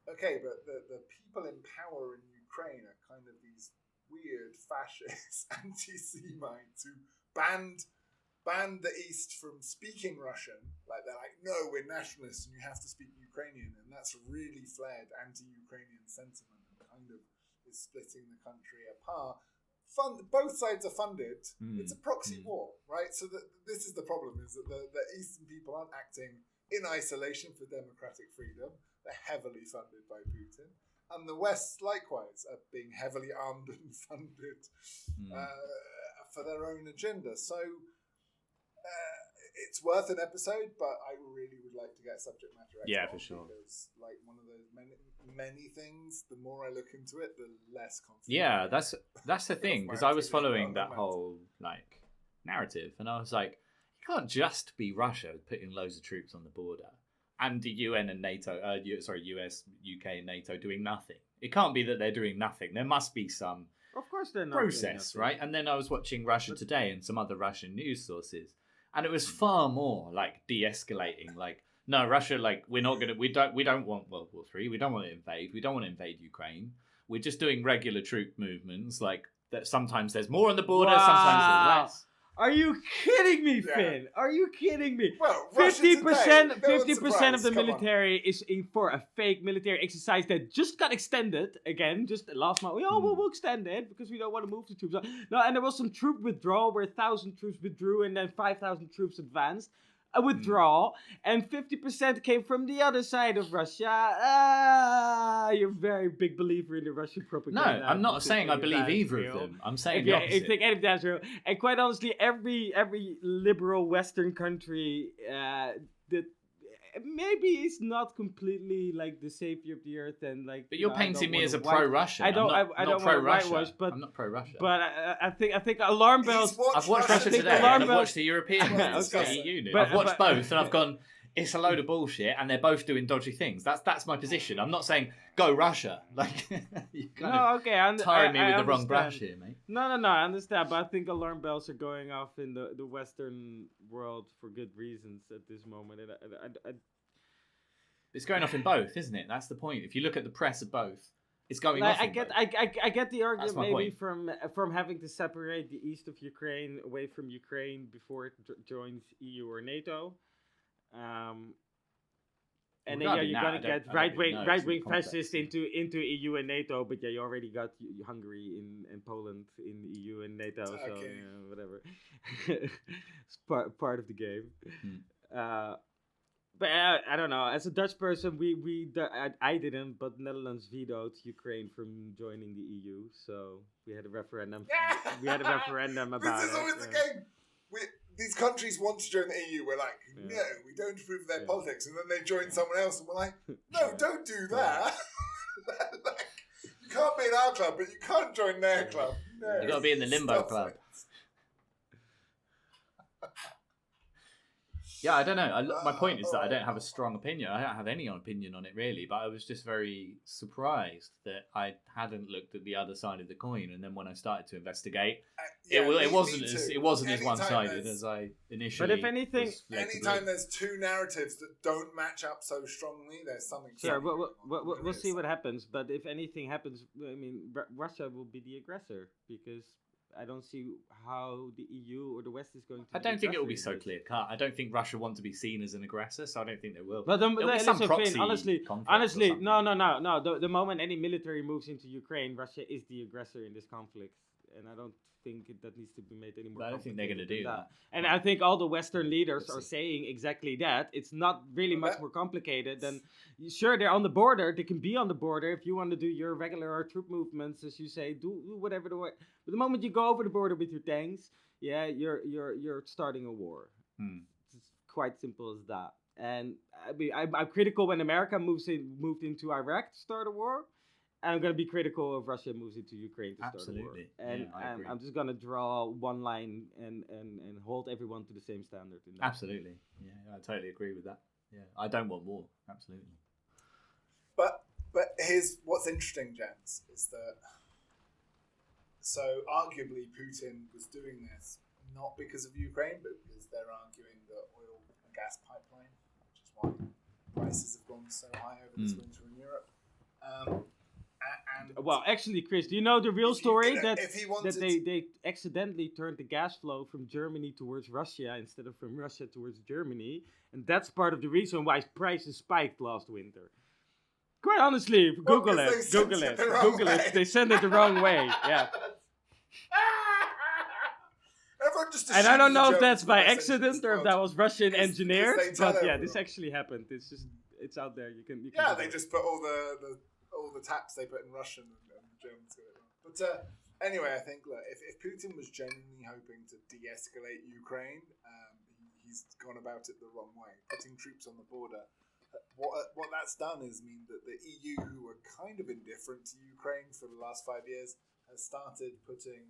okay, but the people in power in Ukraine are kind of these weird fascist anti-Semites who banned the East from speaking Russian. Like they're like, no, we're nationalists and you have to speak Ukrainian, and that's really flared anti-Ukrainian sentiment and kind of is splitting the country apart. Both sides are funded. It's a proxy war, right? So this is the problem: is that the Eastern people aren't acting in isolation for democratic freedom. They're heavily funded by Putin. And the West, likewise, are being heavily armed and funded for their own agenda. So it's worth an episode, but I really would like to get subject matter expert. Yeah, for sure. Because, like, one of those many things, the more I look into it, the less confident. Yeah, that's the thing, because I was following that whole, like, narrative, and I was like, it can't just be Russia putting loads of troops on the border and the UN and NATO, US, UK and NATO doing nothing. It can't be that they're doing nothing. There must be some of course they're not process, right? And then I was watching Russia Today and some other Russian news sources, and it was far more like de-escalating. Like, no, Russia, like, we don't want World War III. We don't want to invade. We don't want to invade Ukraine. We're just doing regular troop movements. Like that. Sometimes there's more on the border. Sometimes there's less. Are you kidding me, Finn? Are you kidding me? Well, 50% of the military is in for a fake military exercise that just got extended again, just last month. We'll extend it because we don't want to move the troops. No, and there was some troop withdrawal where 1,000 troops withdrew and then 5,000 troops advanced. A withdrawal, and 50% came from the other side of Russia. You're a very big believer in the Russian propaganda. No, I'm not saying I believe either of them. I'm saying the opposite. I think any of that's real. And quite honestly, every liberal Western country maybe he's not completely like the savior of the earth and like. But you're painting me as a white- pro-Russian. I don't. I'm I not don't want to pro-Russia. whitewash, but I'm not pro-Russia. But I think alarm bells. I've watched Russia I think Today. alarm And I've watched the European Well, ones, okay. the EU news. But- I've watched but- both, and I've gone. It's a load of bullshit, and they're both doing dodgy things. That's my position. I'm not saying go Russia. Like you kind of Okay, tiring me with the wrong understand. brush here, mate. No, I understand, but I think alarm bells are going off in the Western world for good reasons at this moment. And I It's going off in both, isn't it? That's the point. If you look at the press of both, it's going like, off. In both. I get the argument my maybe point. from having to separate the east of Ukraine away from Ukraine before it joins EU or NATO. And then Regarding you're that, gonna I don't get right really wing know. It's really fascists complex. into EU and NATO, but yeah, you already got Hungary and Poland in EU and NATO, so Okay. whatever. It's part of the game. But I don't know. As a Dutch person, I didn't, but Netherlands vetoed Ukraine from joining the EU, so we had a referendum. We had a referendum about This is always it. the game. These countries want to join the EU. We're like, Yeah. no, we don't approve of their Yeah. politics. And then they join someone else, and we're like, no, don't do that. Like, you can't be in our club, but you can't join their club. No, You got to be in the limbo stop club. it. Yeah, I don't know. My point is that I don't have a strong opinion. I don't have any opinion on it really, but I was just very surprised that I hadn't looked at the other side of the coin. And then when I started to investigate, Yeah, it me wasn't too. as Anytime one-sided there's- as I initially. But if anything- was led to Anytime believe. there's two narratives that don't match up so strongly, there's something. Sure, funny we'll going on. we'll see what happens. But if anything happens, I mean, Russia will be the aggressor because I don't see how the EU or the West is going to. I don't think it will be aggressor so in this. clear cut. I don't think Russia want to be seen as an aggressor, so I don't think they will. But There'll be listen, some proxy Finn, honestly, conflict or something. no. The moment any military moves into Ukraine, Russia is the aggressor in this conflict, and I don't think that needs to be made any more. I don't think they're going to complicated do than that. And I think all the Western leaders We'll are see. saying exactly that. It's not really Well, much more complicated than. Sure, they're on the border. They can be on the border if you want to do your regular troop movements, as you say. Do whatever the way. But the moment you go over the border with your tanks, yeah, you're starting a war. It's quite simple as that. And I mean, I'm critical when America moved into Iraq to start a war. And I'm going to be critical if Russia moves into Ukraine to start a war. Absolutely. And Yeah, I agree. I'm just going to draw one line and hold everyone to the same standard. In that. Absolutely. Yeah, I totally agree with that. Yeah, I don't want war. Absolutely. But here's what's interesting, gents, is that so arguably Putin was doing this not because of Ukraine, but because they're arguing the oil and gas pipeline, which is why prices have gone so high over this winter in Europe. And Well, actually, Chris, do you know the real if he- story you know, that if he wanted they accidentally turned the gas flow from Germany towards Russia instead of from Russia towards Germany, and that's part of the reason why prices spiked last winter. Quite honestly, Well, Google because it. they sent Google it it. the wrong Google it. way. They sent it the wrong way. Yeah. Everyone just And I don't assumes know the if that's Germans by were the best accident engines in or the if that world. was Russian Because engineered, they tell but yeah, everyone. this actually happened. It's out there. You can Yeah, Google they it. just put all the taps they put in Russian and the Germans get it wrong. But anyway, I think look, if Putin was genuinely hoping to de-escalate Ukraine, he's gone about it the wrong way, putting troops on the border. What that's done is mean that the EU, who were kind of indifferent to Ukraine for the last 5 years, has started putting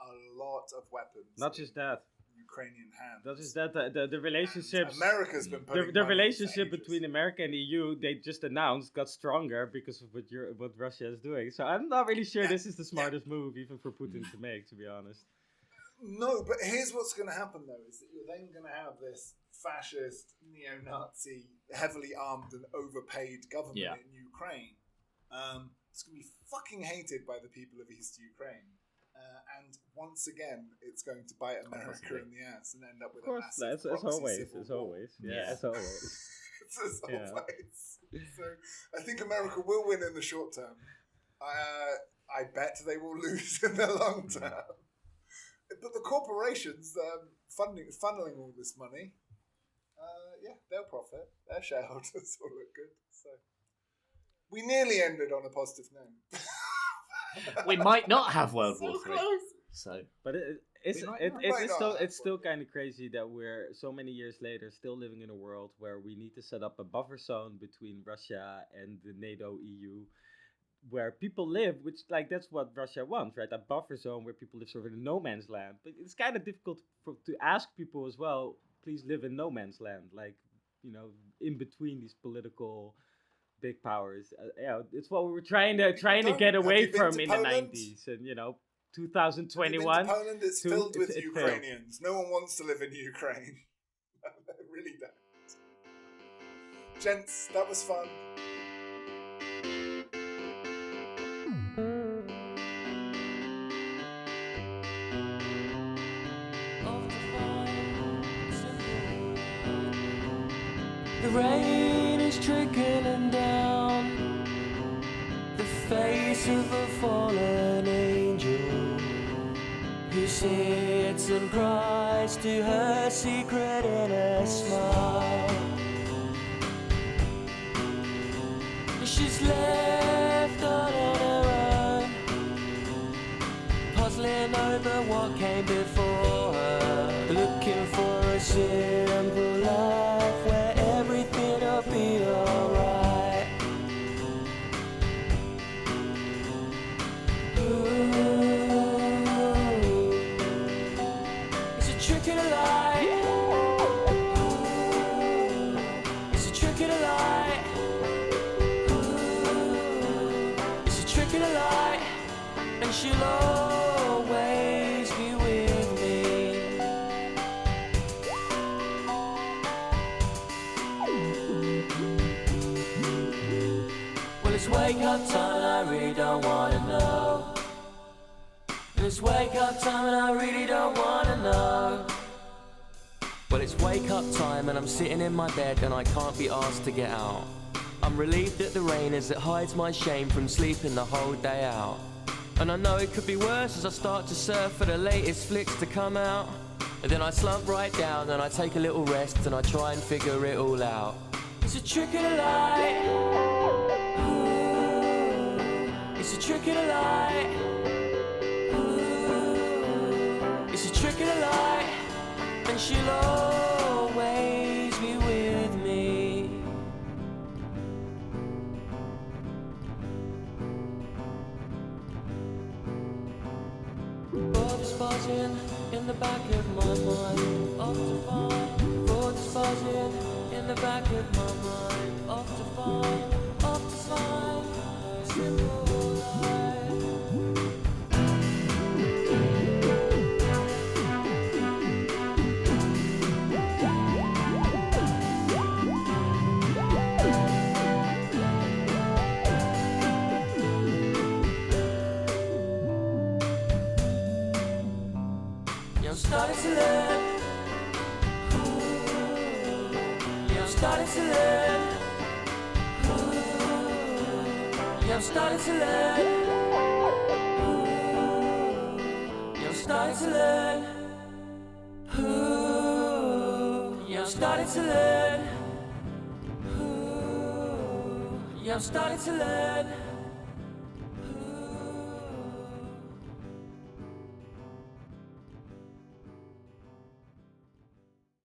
a lot of weapons Not just that. in Ukrainian hands. Not just that. The relationships. America's been putting The money relationship for ages. between America and the EU, they just announced, got stronger because of what Russia is doing. So I'm not really sure this is the smartest move, even for Putin to make, to be honest. No, but here's what's going to happen though: is that you're then going to have this fascist, neo-Nazi, heavily armed and overpaid government Yeah. in Ukraine. It's going to be fucking hated by the people of East Ukraine. And once again, it's going to bite America Possibly. in the ass and end up with Of course, a massive as proxy always, civil as war. always. Yeah, Yeah. as always. It's as Yeah. always. So I think America will win in the short term. I bet they will lose in the long term. But the corporations funneling all this money, they'll profit. Their shareholders will look good. So we nearly ended on a positive note. We might not have World So War III. close. So But It's still kind of crazy that we're so many years later still living in a world where we need to set up a buffer zone between Russia and the NATO EU, where people live, which like that's what Russia wants, right? A buffer zone where people live sort of in no man's land. But it's kind of difficult to ask people as well, please live in no man's land, like, you know, in between these political big powers. It's what we were trying to get away from in Poland? the 90s, and 2021. Poland, it's filled with it Ukrainians. No one wants to live in Ukraine. They really don't. Gents, that was fun. The rain is trickling down the face of a fallen angel who sits and cries to her secret inner smile. She's left on her own, puzzling over what came before her, looking for a simple life where everything'll be alright. It's a trick in the light. It's a trick in the light. It's a trick in the light, and she'll always be with me. Well, it's wake up time and I really don't wanna know. It's wake up time and I really don't wanna know. Well, it's wake up time and I'm sitting in my bed and I can't be asked to get out. I'm relieved that the rain is that hides my shame from sleeping the whole day out. And I know it could be worse as I start to surf for the latest flicks to come out. And then I slump right down and I take a little rest and I try and figure it all out. It's a trick of the light. Ooh, it's a trick of the light. Ooh, it's a trick of the light, and she'll always be with me. Thoughts buzzing in the back of my mind, off to find. Thoughts buzzing in the back of my mind, off to find a simple life. I'm starting to learn. Yeah, I'm starting to learn. Yeah, I'm starting to learn. Yeah, I'm starting to learn. Yeah, I'm starting to learn. Yeah, I'm starting to learn.